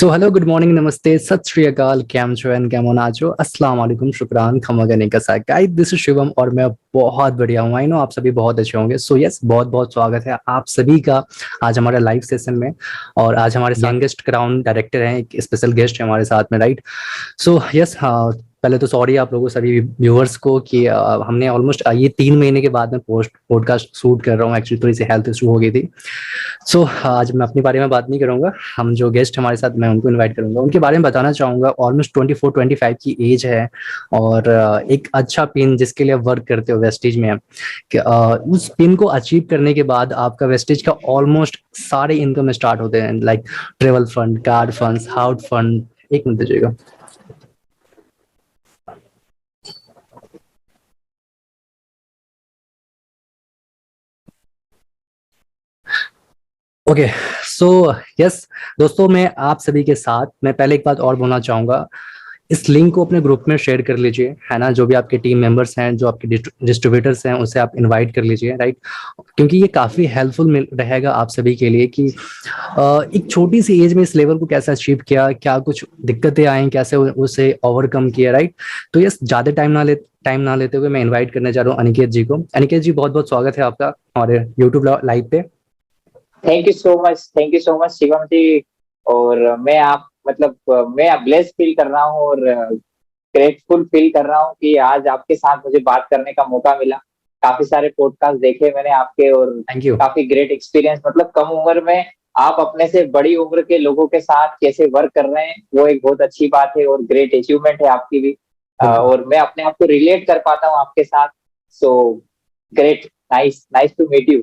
So hello, good morning, नमस्ते, सत श्री अकाल, कैम छो एंड कैमन आजो, अस्सलाम वालेकुम, शुक्रान, खमगने का सा गाइस, दिस इज शिवम और मैं बहुत बढ़िया हूँ। आई नो आप सभी बहुत अच्छे होंगे। सो यस, बहुत बहुत स्वागत है आप सभी का आज हमारे लाइव सेशन में। और आज हमारे यंगेस्ट क्राउन डायरेक्टर हैं, एक स्पेशल गेस्ट है हमारे साथ में, राइट। सो यस, हाँ, पहले तो सॉरी आप लोगों सभी व्यूअर्स को कि हमने ऑलमोस्ट ये 3 महीने के बाद में पोस्ट पॉडकास्ट शूट कर रहा हूँ। एक्चुअली थोड़ी सी हेल्थ इशू हो गई थी। सो आज मैं अपने बारे में बात नहीं करूंगा। हम जो गेस्ट हमारे साथ, मैं उनको इनवाइट करूंगा, उनके बारे में बताना चाहूंगा। ऑलमोस्ट 24-25 की एज है और एक अच्छा पिन जिसके लिए वर्क करते हो वेस्टेज में, कि उस पिन को अचीव करने के बाद आपका वेस्टेज का ऑलमोस्ट सारे इनकम स्टार्ट होते हैं, like travel fund, card fund, house fund. एक मिनट दीजिएगा। ओके, सो यस दोस्तों, मैं आप सभी के साथ, मैं पहले एक बात और बोलना चाहूंगा। इस लिंक को अपने ग्रुप में शेयर कर लीजिए, है ना। जो भी आपके टीम मेंबर्स हैं, जो आपके डिस्ट्रीब्यूटर्स हैं, उसे आप इनवाइट कर लीजिए, राइट। क्योंकि ये काफ़ी हेल्पफुल रहेगा आप सभी के लिए कि एक छोटी सी एज में इस लेवल को कैसे अचीव किया, क्या कुछ दिक्कतें आई, कैसे उसे ओवरकम किया, राइट। तो यस, ज़्यादा टाइम ना लेते हुए मैं इन्वाइट करने जा रहा हूँ अनिकेत जी को। अनिकेत जी, बहुत बहुत स्वागत है आपका हमारे यूट्यूब लाइव पे। Thank you so much Shivam ji. और मैं ब्लेस फील कर रहा हूँ और ग्रेटफुल फील कर रहा हूँ कि आज आपके साथ मुझे बात करने का मौका मिला। काफी सारे पॉडकास्ट देखे मैंने आपके और थैंक यू। काफी ग्रेट एक्सपीरियंस, मतलब कम उम्र में आप अपने से बड़ी उम्र के लोगों के साथ कैसे वर्क कर रहे हैं, वो एक बहुत अच्छी बात है और ग्रेट अचीवमेंट है आपकी भी। और मैं अपने आप को रिलेट कर पाता हूँ आपके साथ। So great, nice nice to meet you.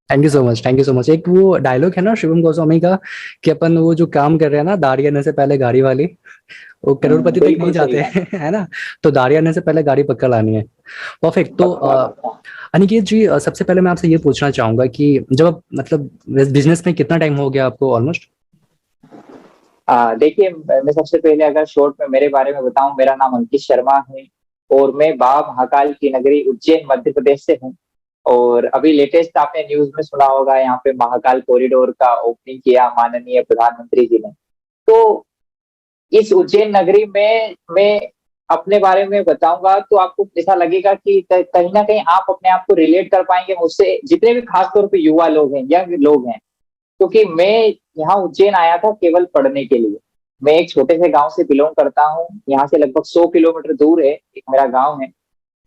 Thank you so much, thank you so much. एक वो डायलॉग है ना शिवम गोस्वामी का, कि अपन वो जो काम कर रहे हैं ना, दाढ़ी आने से पहले गाड़ी वाली, वो करोड़पति तक नहीं बिल्कुल सही जाते बात। हैं है ना। तो दाढ़ी आने से पहले गाड़ी पक्का लानी है। परफेक्ट। तो पक्का पक्का। अनिकेत जी, सबसे पहले मैं आपसे ये पूछना चाहूंगा कि जब आप, मतलब बिजनेस में कितना टाइम हो गया आपको ऑलमोस्ट? देखिए, मैं सबसे पहले अगर शॉर्ट में मेरे बारे में बताऊं, मेरा नाम अंकित शर्मा है और मैं बाबा महाकाल की नगरी उज्जैन मध्य प्रदेश से हूं। और अभी लेटेस्ट आपने न्यूज में सुना होगा, यहाँ पे महाकाल कॉरिडोर का ओपनिंग किया माननीय प्रधानमंत्री जी ने। तो इस उज्जैन नगरी में मैं अपने बारे में बताऊंगा तो आपको ऐसा लगेगा कि कहीं ना कहीं आप अपने आप को रिलेट कर पाएंगे मुझसे, जितने भी खास तौर पे युवा लोग हैं, यंग लोग हैं। क्योंकि मैं यहाँ उज्जैन आया था केवल पढ़ने के लिए। मैं एक छोटे से गांव से बिलोंग करता हूँ, यहाँ से लगभग 100 किलोमीटर दूर है एक मेरा गांव है।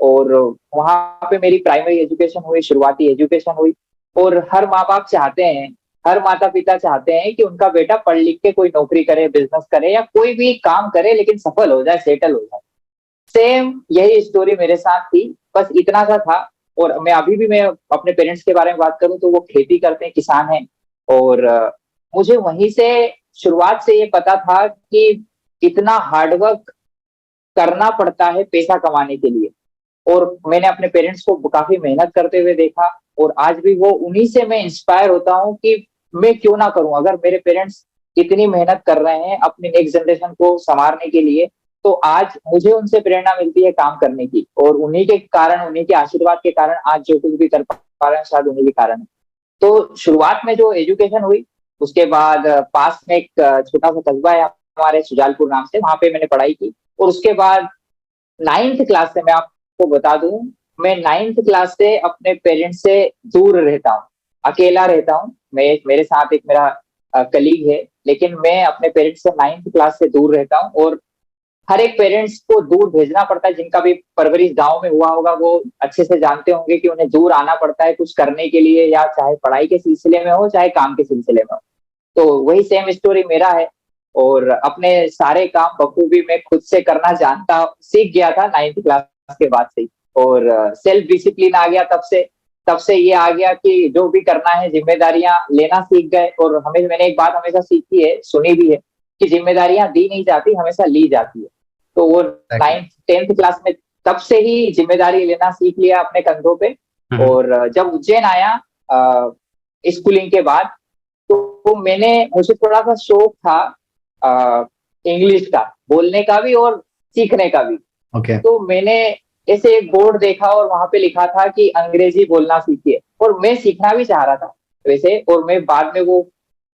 और वहां पे मेरी प्राइमरी एजुकेशन हुई, शुरुआती एजुकेशन हुई। और हर माँ बाप चाहते हैं, हर माता पिता चाहते हैं कि उनका बेटा पढ़ लिख के कोई नौकरी करे, बिजनेस करे या कोई भी काम करे, लेकिन सफल हो जाए, सेटल हो जाए। सेम यही स्टोरी मेरे साथ थी, बस इतना सा था। और मैं अभी भी, मैं अपने पेरेंट्स के बारे में बात करूं तो वो खेती करते हैं, किसान हैं। और मुझे वहीं से शुरुआत से ये पता था कि इतना हार्डवर्क करना पड़ता है पैसा कमाने के लिए। और मैंने अपने पेरेंट्स को काफी मेहनत करते हुए देखा। और आज भी वो उन्हीं से मैं इंस्पायर होता हूँ कि मैं क्यों ना करूं। अगर मेरे पेरेंट्स इतनी मेहनत कर रहे हैं अपनी नेक्स्ट जनरेशन को संवारने के लिए, तो आज मुझे उनसे प्रेरणा मिलती है काम करने की। और उन्हीं के कारण, उन्हीं के आशीर्वाद के कारण आज जो कुछ भी कर पा रहे हैं, शायद उन्हीं के कारण है। तो शुरुआत में जो एजुकेशन हुई, उसके बाद पास में एक छोटा सा कस्बा है हमारे, सुजालपुर नाम से, वहां पे मैंने पढ़ाई की। और उसके बाद 9th क्लास से, मैं आपको बता दूं, मैं 9th क्लास से अपने पेरेंट्स से दूर रहता हूँ, अकेला रहता हूँ। मैं, मेरे साथ एक मेरा कलीग है, लेकिन मैं अपने पेरेंट्स से 9th क्लास से दूर रहता हूँ। और हर एक पेरेंट्स को दूर भेजना पड़ता है, जिनका भी परवरिश गांव में हुआ होगा वो अच्छे से जानते होंगे कि उन्हें दूर आना पड़ता है कुछ करने के लिए, या चाहे पढ़ाई के सिलसिले में हो, चाहे काम के सिलसिले में हो। तो वही सेम स्टोरी मेरा है। और अपने सारे काम बखूबी मैं खुद से करना जानता, सीख गया था 9th क्लास के बाद से ही। और सेल्फ डिसिप्लिन आ गया तब से ये आ गया कि जो भी करना है जिम्मेदारियां लेना सीख गए। और हमें, मैंने एक बात हमेशा सीखी है, सुनी भी है, कि जिम्मेदारियां दी नहीं जाती, हमेशा ली जाती है। तो वो Exactly. 10th क्लास में तब से ही जिम्मेदारी लेना सीख लिया अपने कंधों पे। हम्म। और जब उज्जैन आया स्कूलिंग के बाद, तो मुझे थोड़ा सा शौक था इंग्लिश का, बोलने का भी और सीखने का भी। ओके। तो मैंने ऐसे एक बोर्ड देखा और वहां पे लिखा था कि अंग्रेजी बोलना सीखिए, और मैं सीखना भी चाह रहा था वैसे। और मैं बाद में वो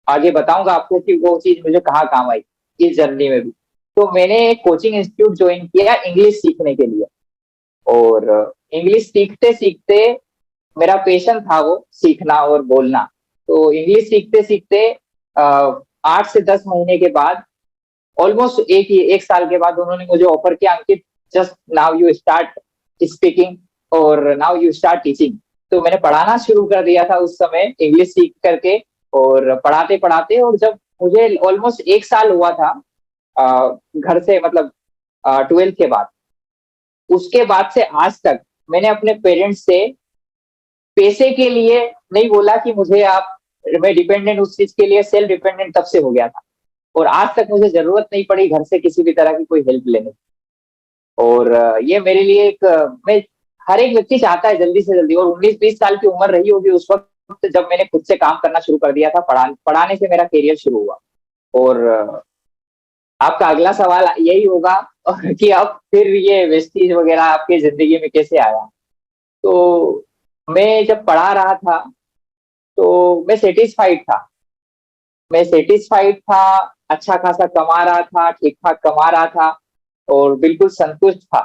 आगे बताऊंगा आपको कि वो चीज मुझे कहाँ काम आई। इस जर्नी में भी। तो मैंने एक कोचिंग इंस्टीट्यूट ज्वाइन किया इंग्लिश सीखने के लिए। और इंग्लिश सीखते सीखते मेरा पैशन था वो सीखना और बोलना। तो इंग्लिश सीखते सीखते 8 से 10 महीने के बाद, ऑलमोस्ट एक साल के बाद उन्होंने मुझे ऑफर किया, Ankit just now you start speaking और नाउ यू स्टार्ट टीचिंग। तो मैंने पढ़ाना शुरू कर दिया था उस समय इंग्लिश सीख करके, और पढ़ाते पढ़ाते, और जब मुझे ऑलमोस्ट एक साल हुआ था घर से, मतलब 12th के बाद, उसके बाद से आज तक मैंने अपने पेरेंट्स से पैसे के लिए नहीं बोला कि मुझे आप, मैं डिपेंडेंट उस चीज के लिए सेल्फ डिपेंडेंट तब से हो गया था। और आज तक मुझे जरूरत नहीं पड़ी घर से किसी भी तरह की कोई हेल्प लेने की। और ये मेरे लिए एक मैं हर एक व्यक्ति चाहता है जल्दी से जल्दी, और 19-20 साल की उम्र रही होगी उस वक्त जब मैंने खुद से काम करना शुरू कर दिया था, पढ़ाने से मेरा करियर शुरू हुआ। और आपका अगला सवाल यही होगा कि अब फिर ये वेस्टीज वगैरह आपकी जिंदगी में कैसे आया। तो मैं जब पढ़ा रहा था तो मैं सेटिस्फाइड था, अच्छा खासा कमा रहा था, ठीक ठाक कमा रहा था, और बिल्कुल संतुष्ट था।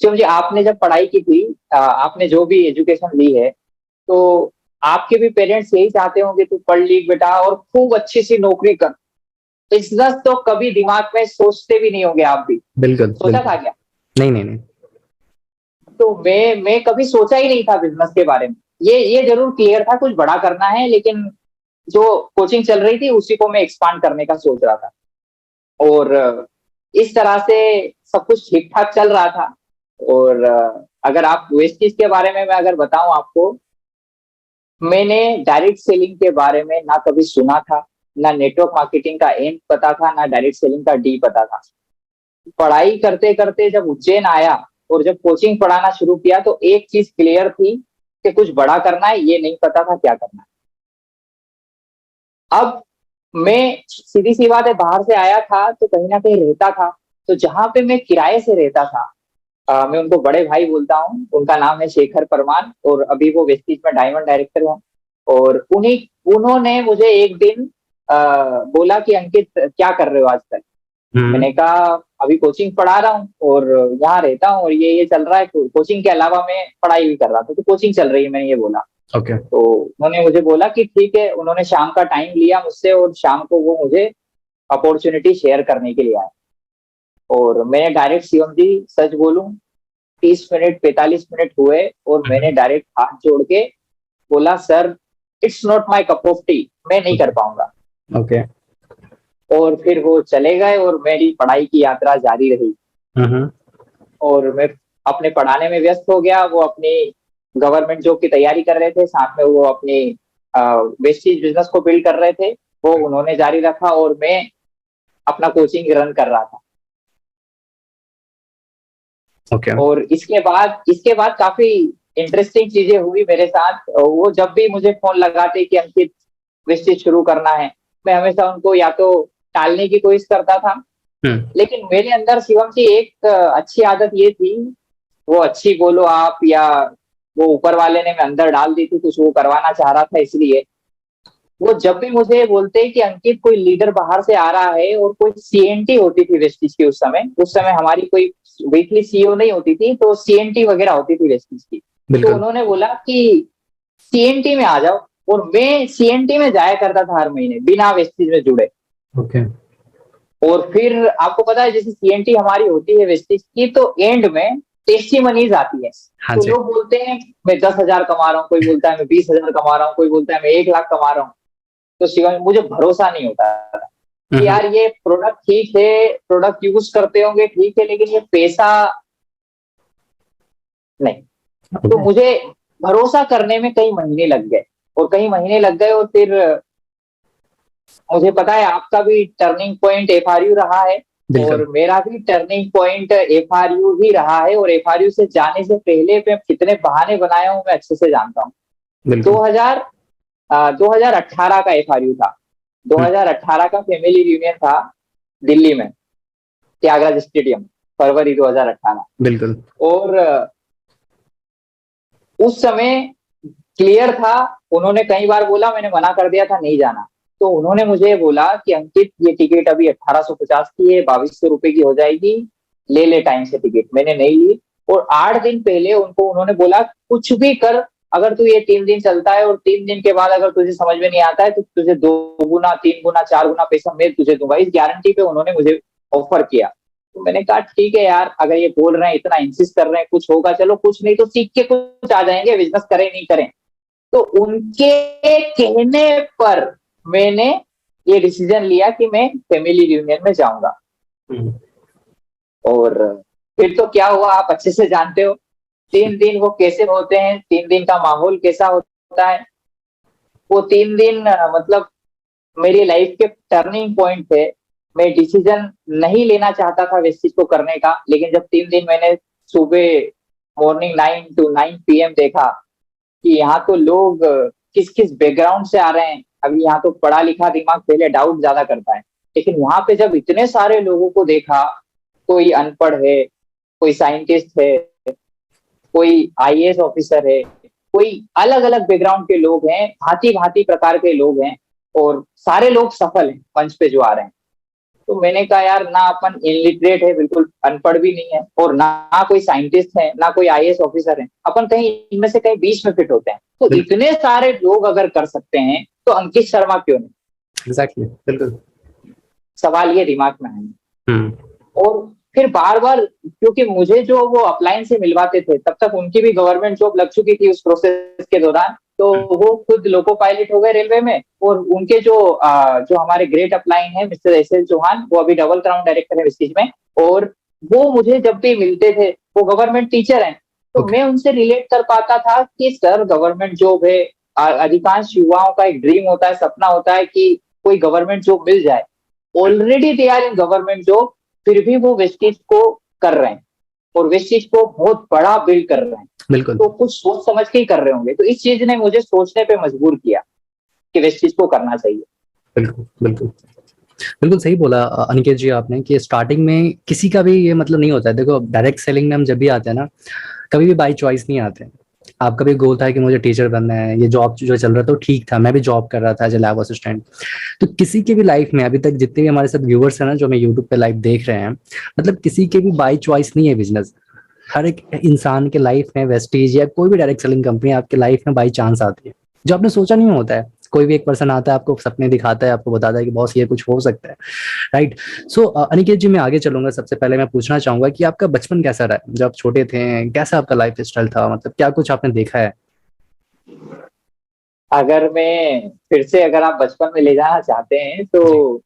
शिवम जी, आपने जब पढ़ाई की थी, आपने जो भी एजुकेशन ली है, तो आपके भी पेरेंट्स यही चाहते होंगे तू पढ़ लिख बेटा और खूब अच्छी सी नौकरी कर। बिजनेस तो कभी दिमाग में सोचते भी नहीं होंगे आप भी? बिल्कुल सोचा बिल्कुल। था क्या? नहीं नहीं नहीं। तो मैं कभी सोचा ही नहीं था बिजनेस के बारे में। ये जरूर क्लियर था कुछ बड़ा करना है, लेकिन जो कोचिंग चल रही थी उसी को मैं एक्सपांड करने का सोच रहा था। और इस तरह से सब कुछ ठीक ठाक चल रहा था। और अगर आप वेस्टीज के बारे में मैं अगर बताऊं आपको, मैंने डायरेक्ट सेलिंग के बारे में ना कभी सुना था, ना नेटवर्क मार्केटिंग का एम पता था, ना डायरेक्ट सेलिंग का डी पता था। पढ़ाई करते करते जब उज्जैन आया और जब कोचिंग पढ़ाना शुरू किया, तो एक चीज क्लियर थी कि कुछ बड़ा करना है, ये नहीं पता था क्या करना है। अब मैं, सीधी सी बात है, बाहर से आया था तो कहीं ना कहीं रहता था। तो जहां पे मैं किराए से रहता था, मैं उनको बड़े भाई बोलता हूँ, उनका नाम है शेखर परमार, और अभी वो वेस्टीज में डायमंड डायरेक्टर हैं। और उन्होंने मुझे एक दिन बोला कि अंकित क्या कर रहे हो आजकल? मैंने कहा अभी कोचिंग पढ़ा रहा हूँ और यहाँ रहता हूँ, और ये चल रहा है, कोचिंग के अलावा मैं पढ़ाई भी कर रहा था, तो कोचिंग चल रही है, मैंने ये बोला। ओके। तो उन्होंने मुझे बोला कि ठीक है। उन्होंने शाम का टाइम लिया मुझसे, और शाम को वो मुझे अपॉर्चुनिटी शेयर करने के लिए आए। और मैंने डायरेक्ट, शिवम जी सच बोलूं, 30 मिनट 45 मिनट हुए और मैंने डायरेक्ट हाथ जोड़ के बोला, sir it's not my cup of T, मैं नहीं कर पाऊंगा। ओके। और फिर वो चले गए और मेरी पढ़ाई की यात्रा जारी रही। और मैं अपने पढ़ाने में व्यस्त हो गया, वो अपनी गवर्नमेंट जॉब की तैयारी कर रहे थे, साथ में वो अपनी वेस्टीज बिजनेस को बिल्ड कर रहे थे, वो उन्होंने जारी रखा, और मैं अपना कोचिंग रन कर रहा था। ओके। और इसके बाद काफी इंटरेस्टिंग चीजें हुई मेरे साथ। वो जब भी मुझे फोन लगाते कि अंकित वेस्टीज शुरू करना है, मैं हमेशा उनको या तो टालने की कोशिश करता था, लेकिन मेरे अंदर शिवम की एक अच्छी आदत ये थी, वो अच्छी बोलो आप, या वो ऊपर वाले ने मैं अंदर डाल दी थी, कुछ वो करवाना चाह रहा था, इसलिए वो जब भी मुझे बोलते कि अंकित कोई लीडर बाहर से आ रहा है, और कोई सीएनटी होती थी वेस्टीज की उस समय हमारी कोई वीकली सीईओ नहीं होती थी, तो सीएनटी वगैरह होती थी वेस्टीज की। तो उन्होंने बोला कि सीएनटी में आ जाओ, और मैं सीएनटी में जाया करता था हर महीने बिना वेस्टीज में जुड़े। ओके। और फिर आपको पता है जैसे सीएनटी हमारी होती है वेस्टीज की, तो एंड में टेस्टी मनीज आती है। हाँ तो जी। लोग बोलते हैं मैं 10,000 कमा रहा हूँ, कोई बोलता है मैं 20,000 कमा रहा हूँ, कोई बोलता है मैं 1 लाख कमा रहा हूँ। तो शिवांग, मुझे भरोसा नहीं होता था कि यार ये प्रोडक्ट ठीक है, प्रोडक्ट यूज करते होंगे ठीक है, लेकिन ये पैसा नहीं। तो मुझे भरोसा करने में कई महीने लग गए, और कई महीने लग गए, और फिर मुझे पता है आपका भी टर्निंग पॉइंट एफआरयू रहा है, और मेरा भी टर्निंग पॉइंट एफआरयू ही रहा है। और एफआरयू से जाने से पहले मैं कितने बहाने बनाया हूं मैं अच्छे से जानता हूँ। 2018 का एफआरयू था, 2018 का फैमिली रियूनियन था दिल्ली में, त्यागराज स्टेडियम, फरवरी 2018। बिल्कुल। और उस समय क्लियर था, उन्होंने कई बार बोला, मैंने मना कर दिया था नहीं जाना। तो उन्होंने मुझे बोला कि अंकित ये टिकट अभी 1850 की है, 2200 रुपए की हो जाएगी, ले ले टाइम से टिकट। मैंने नहीं ली, और 8 दिन पहले उनको उन्होंने बोला कुछ भी कर, अगर तू ये 3 दिन चलता है और 3 दिन के बाद अगर तुझे समझ में नहीं आता है तो तुझे 2 गुना 3 गुना 4 गुना पैसा मैं तुझे दूंगा, इस गारंटी पे उन्होंने मुझे ऑफर किया। तो मैंने कहा ठीक है यार, अगर ये बोल रहे हैं, इतना इंसिस्ट कर रहे हैं, कुछ होगा, चलो कुछ नहीं तो सीख के कुछ आ जाएंगे, बिजनेस करें नहीं करें। तो उनके कहने पर मैंने ये डिसीजन लिया कि मैं फैमिली रियूनियन में जाऊंगा। और फिर तो क्या हुआ आप अच्छे से जानते हो, 3 दिन वो कैसे होते हैं, 3 दिन का माहौल कैसा होता है। वो 3 दिन मतलब मेरी लाइफ के टर्निंग पॉइंट थे। मैं डिसीजन नहीं लेना चाहता था इस चीज को करने का, लेकिन जब 3 दिन मैंने सुबह मॉर्निंग 9 to 9 PM देखा कि यहाँ तो लोग किस किस बैकग्राउंड से आ रहे हैं। अभी यहाँ तो पढ़ा लिखा दिमाग पहले डाउट ज्यादा करता है, लेकिन वहां पे जब इतने सारे लोगों को देखा, कोई अनपढ़ है, कोई साइंटिस्ट है, कोई IAS ऑफिसर है, कोई अलग अलग बैकग्राउंड के लोग हैं, भांति भांति प्रकार के लोग हैं, और सारे लोग सफल हैं मंच पे जो आ रहे हैं। तो मैंने कहा यार, ना अपन इलिटरेट है, बिल्कुल अनपढ़ भी नहीं है, और ना कोई साइंटिस्ट है, ना कोई IAS ऑफिसर है, अपन कहीं इनमें से कहीं बीच में फिट होते हैं। तो इतने सारे लोग अगर कर सकते हैं तो अंकित शर्मा क्यों नहीं। एग्जैक्टली, बिल्कुल। सवाल ये दिमाग में है। और फिर बार बार, क्योंकि मुझे जो वो अपलाइन से मिलवाते थे, तब तक उनकी भी गवर्नमेंट जॉब लग चुकी थी उस प्रोसेस के दौरान, तो वो खुद लोको पायलट हो गए रेलवे में। और उनके जो हमारे ग्रेट अपलाइन है मिस्टर SL चौहान, वो अभी डबल क्राउन डायरेक्टर है विस्टीज में, और वो मुझे जब भी मिलते थे, वो गवर्नमेंट टीचर हैं, तो मैं उनसे रिलेट कर पाता था कि सर गवर्नमेंट जॉब है, अधिकांश युवाओं का एक ड्रीम होता है, सपना होता है कि कोई गवर्नमेंट जॉब मिल जाए। Already they are in government job, फिर भी वो वेस्टेज को कर रहे हैं, और वेस्टेज को बहुत बड़ा बिल्ड कर रहे हैं। बिल्कुल। तो कुछ सोच समझ के ही कर रहे होंगे। तो इस चीज ने मुझे सोचने पे मजबूर किया कि वेस्टेज को करना चाहिए। बिल्कुल बिल्कुल बिल्कुल सही बोला अनिकेत जी आपने, कि स्टार्टिंग में किसी का भी ये मतलब नहीं होता है। देखो, डायरेक्ट सेलिंग में हम जब भी आते हैं ना, कभी भी बाई चॉइस नहीं आते हैं। आपका भी गोल था कि मुझे टीचर बनना है, ये जॉब जो चल रहा था वो ठीक था, मैं भी जॉब कर रहा था एज ए लैब असिस्टेंट। तो किसी के भी लाइफ में अभी तक जितने भी हमारे साथ व्यूअर्स हैं ना, जो हमें यूट्यूब पे लाइव देख रहे हैं, मतलब किसी के भी बाई चॉइस नहीं है बिजनेस। हर एक इंसान के लाइफ में वेस्टीज या कोई भी डायरेक्ट सेलिंग कंपनी आपके लाइफ में बाई चांस आती है, जो आपने सोचा नहीं होता है। कोई भी एक पर्सन आता है, आपको सपने दिखाता है, आपको बताता है कि बॉस ये कुछ हो सकता है, राइट। सो अनिकेत जी, मैं आगे चलूंगा। सबसे पहले मैं पूछना चाहूंगा कि आपका बचपन कैसा रहा, जब आप छोटे थे, कैसा आपका लाइफ स्टाइल था, मतलब क्या कुछ आपने देखा है? अगर मैं फिर से, अगर आप बचपन में ले जाना चाहते हैं, तो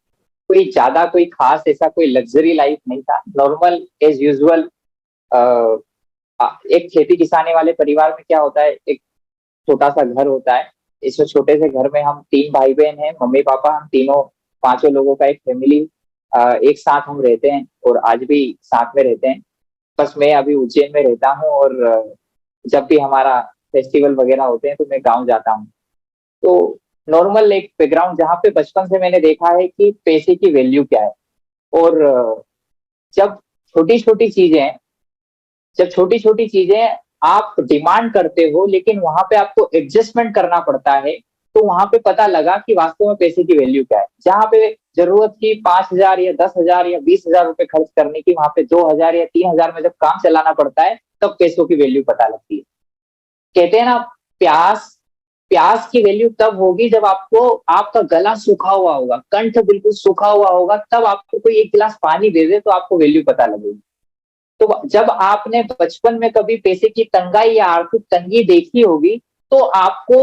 कोई ज्यादा कोई खास ऐसा कोई लग्जरी लाइफ नहीं था। Normal as usual. एक खेती किसानी वाले परिवार में क्या होता है, एक छोटा सा घर होता है। इस छोटे से घर में हम 3 भाई बहन हैं, मम्मी पापा, हम तीनों, पांचों लोगों का एक फैमिली एक साथ हम रहते हैं, और आज भी साथ में रहते हैं। बस मैं अभी उज्जैन में रहता हूँ, और जब भी हमारा फेस्टिवल वगैरह होते हैं तो मैं गाँव जाता हूँ। तो नॉर्मल एक बैकग्राउंड, जहाँ पे बचपन से मैंने देखा है कि पैसे की वैल्यू क्या है। और जब छोटी छोटी चीजें जब छोटी छोटी चीजें आप डिमांड करते हो, लेकिन वहां पे आपको एडजस्टमेंट करना पड़ता है, तो वहां पे पता लगा कि वास्तव में पैसे की वैल्यू क्या है। जहां पे जरूरत की 5,000 या 10,000 या 20,000 रुपए खर्च करने की, वहां पे 2,000 या 3,000 में जब काम चलाना पड़ता है, तब पैसों की वैल्यू पता लगती है। कहते हैं ना, प्यास प्यास की वैल्यू तब होगी जब आपको, आपका गला सूखा हुआ होगा, कंठ बिल्कुल सूखा हुआ होगा, तब आपको कोई एक गिलास पानी दे दे तो आपको वैल्यू पता लगेगी। तो जब आपने बचपन में कभी पैसे की तंगाई या आर्थिक तंगी देखी होगी, तो आपको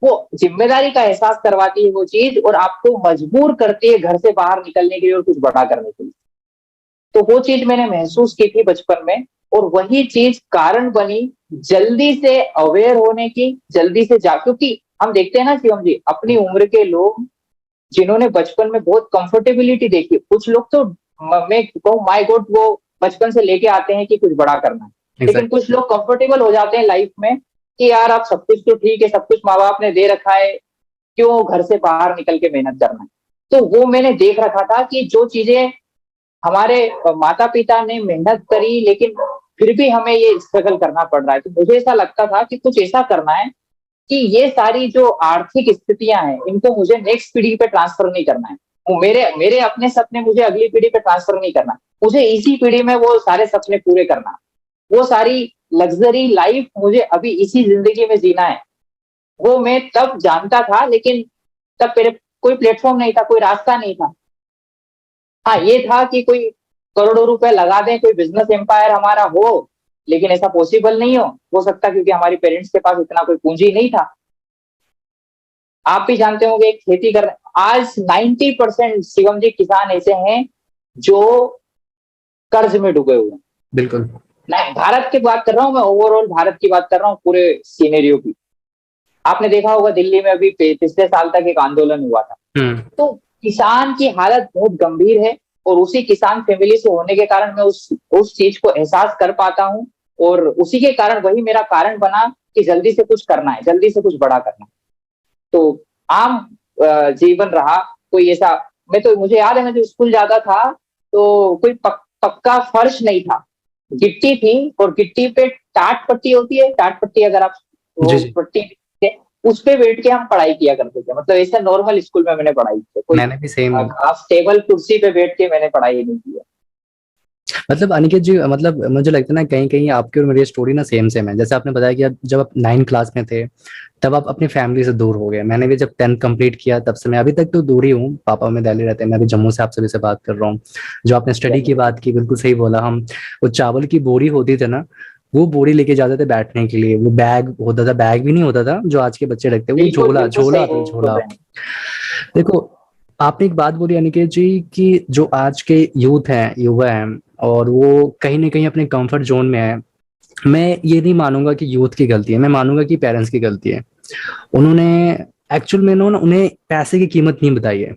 वो जिम्मेदारी का एहसास करवाती है वो चीज, और आपको मजबूर करती है घर से बाहर निकलने के लिए और कुछ बड़ा करने के लिए। तो वो चीज मैंने महसूस की थी बचपन में, और वही चीज कारण बनी जल्दी से अवेयर होने की, जल्दी से क्योंकि हम देखते हैं ना शिवम जी, अपनी उम्र के लोग जिन्होंने बचपन में बहुत कंफर्टेबिलिटी देखी, कुछ लोग तो, मैं कहूँ माय गॉड, वो बचपन से लेके आते हैं कि कुछ बड़ा करना है। लेकिन कुछ लोग कंफर्टेबल हो जाते हैं लाइफ में कि यार आप सब कुछ तो ठीक है, सब कुछ माँ बाप ने दे रखा है, क्यों घर से बाहर निकल के मेहनत करना है। तो वो मैंने देख रखा था कि जो चीजें हमारे माता पिता ने मेहनत करी, लेकिन फिर भी हमें ये स्ट्रगल करना पड़ रहा है, तो मुझे ऐसा लगता था कि कुछ ऐसा करना है कि ये सारी जो आर्थिक स्थितियां हैं इनको मुझे नेक्स्ट पीढ़ी पे ट्रांसफर नहीं करना है। वो मेरे मेरे अपने सपने मुझे अगली पीढ़ी पे ट्रांसफर नहीं करना, मुझे इसी पीढ़ी में वो सारे सपने पूरे करना, वो सारी लग्जरी लाइफ मुझे अभी इसी जिंदगी में जीना है। वो मैं तब जानता था, लेकिन तब मेरे कोई प्लेटफॉर्म नहीं था, कोई रास्ता नहीं था। हाँ, ये था कि कोई करोड़ों रुपए लगा दें, कोई बिजनेस एम्पायर हमारा हो, लेकिन ऐसा पॉसिबल नहीं हो सकता, क्योंकि हमारे पेरेंट्स के पास इतना कोई पूंजी नहीं था। आप भी जानते होंगे खेती कर, आज 90% शिवम जी किसान ऐसे हैं जो कर्ज में डूबे हुए हैं। बिल्कुल। नहीं, भारत की बात कर रहा हूं मैं, ओवरऑल भारत की बात कर रहा हूँ, पूरे सीनेरियो की। आपने देखा होगा दिल्ली में अभी पिछले साल तक एक आंदोलन हुआ था। तो किसान की हालत बहुत गंभीर है, और उसी किसान फैमिली से होने के कारण मैं उस चीज को एहसास कर पाता हूँ, और उसी के कारण वही मेरा कारण बना कि जल्दी से कुछ करना है, जल्दी से कुछ बड़ा करना है। तो आम जीवन रहा, कोई ऐसा, मुझे याद है मैं जो स्कूल जाता था तो कोई पक्का फर्श नहीं था, गिट्टी थी, और गिट्टी पे टाट पट्टी होती है, टाट पट्टी, अगर आप वो पट्टी उस पे बैठ के हम पढ़ाई किया करते थे। मतलब ऐसा नॉर्मल स्कूल में मैंने पढ़ाई की, कोई मैंने भी सेम खास टेबल कुर्सी पे बैठ के मैंने पढ़ाई नहीं की। मतलब अनिकेत जी, मतलब मुझे लगता है ना कहीं कहीं आपकी और मेरी स्टोरी ना सेम सेम है। जैसे आपने बताया कि जब आप 9th क्लास में थे तब आप अपनी फैमिली से दूर हो गए। मैंने भी जब 10th कंप्लीट किया तब से मैं अभी तक तो दूर ही हूँ, पापा में दिल्ली रहते हैं, मैं अभी जम्मू से आप सभी से बात कर रहा हूँ। जो आपने स्टडी की बात की, बिल्कुल सही बोला। हम वो चावल की बोरी होती थी ना, वो बोरी लेके जाते थे बैठने के लिए। वो बैग होता था, बैग भी नहीं होता था जो आज के बच्चे रखते हैं, वो झोला झोला था, झोला। देखो, आपने एक बात बोली अनिकेत जी कि जो आज के यूथ हैं, युवा हैं, और वो कहीं ना कहीं अपने कंफर्ट जोन में है। मैं ये नहीं मानूंगा कि यूथ की गलती है, मैं मानूंगा कि पेरेंट्स की गलती है। उन्होंने एक्चुअल में उन्हें पैसे की कीमत नहीं बताई है।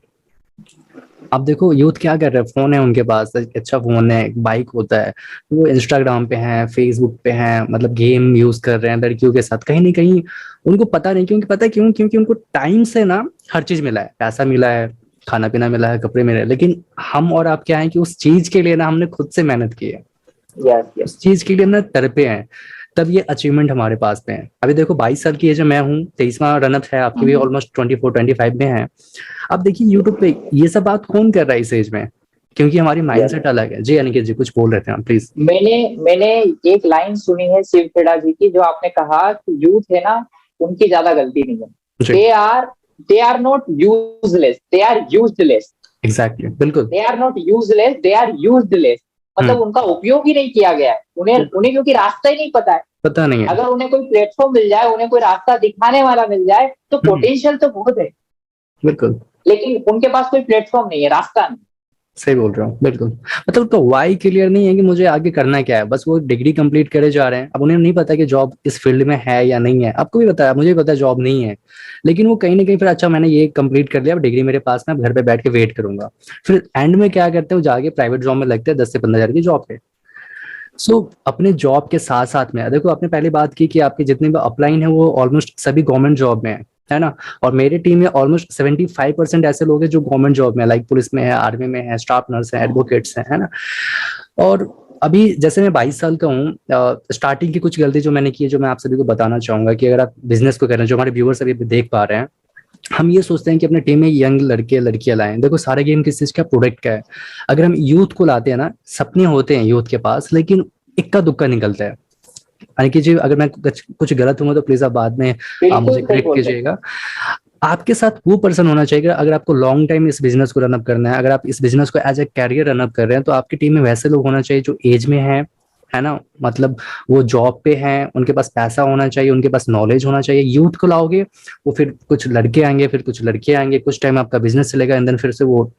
अब देखो यूथ क्या कर रहे हैं, फोन है उनके पास, अच्छा फोन है, बाइक होता है, वो इंस्टाग्राम पे हैं, फेसबुक पे हैं, मतलब गेम यूज कर रहे हैं लड़कियों के साथ। कहीं ना कहीं उनको पता नहीं, क्योंकि पता है क्यों, क्योंकि उनको टाइम से ना हर चीज मिला है, पैसा मिला है, खाना पीना मिला है, कपड़े मिले हैं। लेकिन हम और आप क्या है कि उस चीज के लिए ना हमने खुद से मेहनत की है, उस चीज के लिए ना तड़पे हैं, तब ये अचीवमेंट हमारे पास में है। अभी देखो 22 साल की एज मैं हूँ, 23वां रनअप है, आपकी भी ऑलमोस्ट 24-25 में है। अब देखिए यूट्यूब पे ये सब बात कौन कर रहा है इस एज में, क्योंकि हमारी माइंडसेट अलग है। जी अनिकेत जी कुछ बोल रहे थे आप, प्लीज। मैंने एक लाइन सुनी है शिव खेड़ा जी की, जो आपने कहा कि यूथ है ना, उनकी ज्यादा गलती नहीं है। They are not useless, they are useless. Exactly, बिल्कुल। They are not useless, they are useless. मतलब उनका उपयोग ही नहीं किया गया है, उन्हें क्योंकि रास्ता ही नहीं पता नहीं है। अगर उन्हें कोई प्लेटफॉर्म मिल जाए, उन्हें कोई रास्ता दिखाने वाला मिल जाए, तो पोटेंशियल तो बहुत है, बिल्कुल, लेकिन उनके पास कोई प्लेटफॉर्म नहीं है, रास्ता नहीं। सही बोल रहा हूँ, बिल्कुल। मतलब तो वाई क्लियर नहीं है कि मुझे आगे करना क्या है, बस वो डिग्री कंप्लीट करे जा रहे हैं। अब उन्हें नहीं पता कि जॉब इस फील्ड में है या नहीं है। आपको भी पता है, मुझे भी पता है जॉब नहीं है, लेकिन वो कहीं ना कहीं फिर अच्छा मैंने ये कंप्लीट कर लिया, अब डिग्री मेरे पास में, घर पे बैठ के वेट करूंगा। फिर एंड में क्या करते हैं, जाके प्राइवेट जॉब में लगते हैं 10 से 15 हजार की जॉब पे। अपने जॉब के साथ साथ में देखो, आपने पहले बात की कि आपके जितने भी अपलाइन है वो ऑलमोस्ट सभी गवर्नमेंट जॉब में है ना। और मेरी टीम में ऑलमोस्ट 75% ऐसे लोग हैं जो गवर्नमेंट जॉब में, लाइक पुलिस में है, आर्मी में है, स्टाफ नर्स है, एडवोकेट्स है ना। और अभी जैसे मैं 22 साल का हूँ, स्टार्टिंग की कुछ गलती जो मैंने की है, जो मैं आप सभी को बताना चाहूंगा कि अगर आप बिजनेस को कर रहे हैं, जो हमारे व्यूअर्स अभी देख पा रहे हैं, हम ये सोचते हैं कि अपने टीम में यंग लड़के लड़कियां लाएं। देखो सारे गेम किस चीज का, प्रोडक्ट का है। अगर हम यूथ को लाते हैं ना, सपने होते हैं यूथ के पास, लेकिन इक्का दुक्का निकलता है। अनिकेत जी अगर मैं कुछ गलत हूँ तो प्लीज आप बाद में आप मुझे करेक्ट कीजिएगा। आपके साथ वो पर्सन होना चाहिए, अगर आपको लॉन्ग टाइम इस बिजनेस को रनअप करना है, अगर आप इस बिजनेस को एज ए कैरियर रनअप कर रहे हैं, तो आपकी टीम में वैसे लोग होना चाहिए जो एज में है ना। मतलब वो जॉब पे हैं, उनके पास पैसा होना चाहिए, उनके पास नॉलेज होना चाहिए। यूथ को लाओगे, वो फिर कुछ लड़के आएंगे, फिर कुछ लड़के आएंगे, कुछ टाइम आपका बिजनेस चलेगा, एंड देन फिर से वो,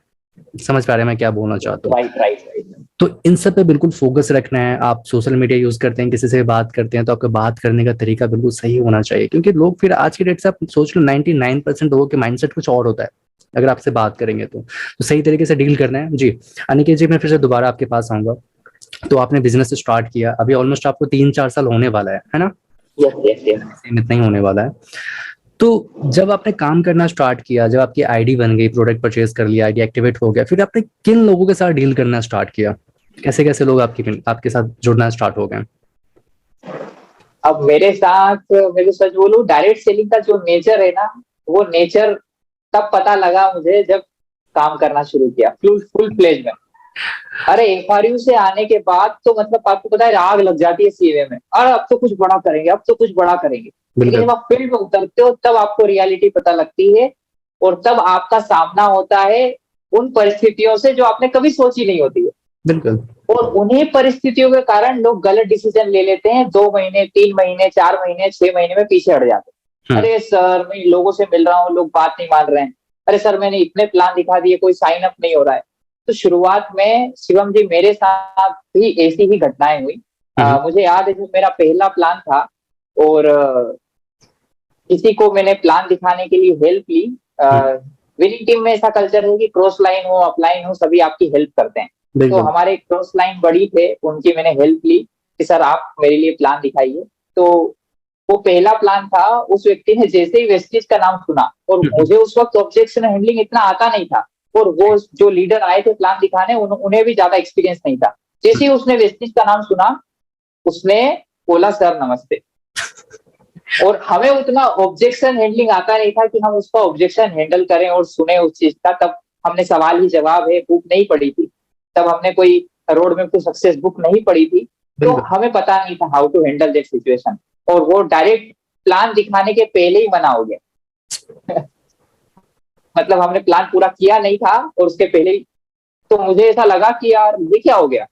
समझ पा रहे हैं मैं क्या बोलना चाहता हूँ। राइट। तो इन सब पे बिल्कुल फोकस रखना है। आप सोशल मीडिया यूज करते हैं, किसी से बात करते हैं, तो आपका बात करने का तरीका बिल्कुल सही होना चाहिए, क्योंकि लोग फिर आज की डेट से आप सोच लो 99% लोगों के माइंडसेट कुछ और होता है। अगर आपसे बात करेंगे तो सही तरीके से डील करना है। जी अनिकेत जी, मैं फिर से दोबारा आपके पास आऊंगा। तो आपने बिजनेस स्टार्ट किया, अभी ऑलमोस्ट आपको 3-4 साल होने वाला है ना। सेम इतना ही होने वाला है। तो जब आपने काम करना स्टार्ट किया, जब आपकी आईडी बन गई, प्रोडक्ट परचेज कर लिया, आईडी एक्टिवेट हो गया, फिर आपने किन लोगों के साथ डील करना स्टार्ट किया, कैसे कैसे लोग आपके साथ जुड़ना स्टार्ट हो गए? अब मेरे साथ, मैं तो सच बोलूं, डायरेक्ट सेलिंग का जो नेचर है ना, वो नेचर तब पता लगा मुझे जब काम करना शुरू किया फुल फुल फ्लेज में। अरे एफआरयू से आने के बाद तो मतलब आपको पता है आग लग जाती है सीवे में, अरे अब तो कुछ बड़ा करेंगे, अब तो कुछ बड़ा करेंगे। लेकिन बिल्कुल जब आप फील्ड में उतरते हो तब आपको रियलिटी पता लगती है, और तब आपका सामना होता है उन परिस्थितियों से जो आपने कभी सोची नहीं होती है। बिल्कुल। और उन्हीं परिस्थितियों के कारण लोग गलत डिसीजन ले लेते हैं, 2 महीने 3 महीने 4 महीने 6 महीने में पीछे हट जाते हैं। हम्म। अरे सर मैं लोगों से मिल रहा हूँ, लोग बात नहीं मान रहे हैं। अरे सर मैंने इतने प्लान दिखा दिए, कोई साइन अप नहीं हो रहा है। तो शुरुआत में शिवम जी मेरे साथ भी ऐसी ही घटनाएं हुई। हम्म। मुझे याद है जब मेरा पहला प्लान था, और किसी को मैंने प्लान दिखाने के लिए हेल्प ली। हम्म। विनिंग टीम में ऐसा कल्चर है कि क्रॉस लाइन हो अपलाइन हो सभी आपकी हेल्प करते हैं। तो बिल्कुल। हमारे क्रॉस लाइन बड़ी थे, उनकी मैंने हेल्प ली कि सर आप मेरे लिए प्लान दिखाइए। तो वो पहला प्लान था। उस व्यक्ति ने जैसे ही वेस्टेज का नाम सुना, और हम्म। मुझे उस वक्त ऑब्जेक्शन हैंडलिंग इतना आता नहीं था, और वो जो लीडर आए थे प्लान दिखाने उन्हें भी ज्यादा एक्सपीरियंस नहीं था। जैसे ही उसने वेस्टेज का नाम सुना, उसने बोला सर नमस्ते। और हमें उतना ऑब्जेक्शन हैंडलिंग आता नहीं था कि हम उसका ऑब्जेक्शन हैंडल करें और सुने उस चीज का। तब हमने सवाल ही जवाब है बुक नहीं पढ़ी थी, तब हमने कोई रोड में टू सक्सेस बुक नहीं पढ़ी थी। तो बिल्कुल। हमें पता नहीं था how to handle that situation, और वो डायरेक्ट प्लान दिखाने के पहले ही मना हो गया। मतलब हमने प्लान पूरा किया नहीं था और उसके पहले ही। तो मुझे ऐसा लगा कि यार ये क्या हो गया।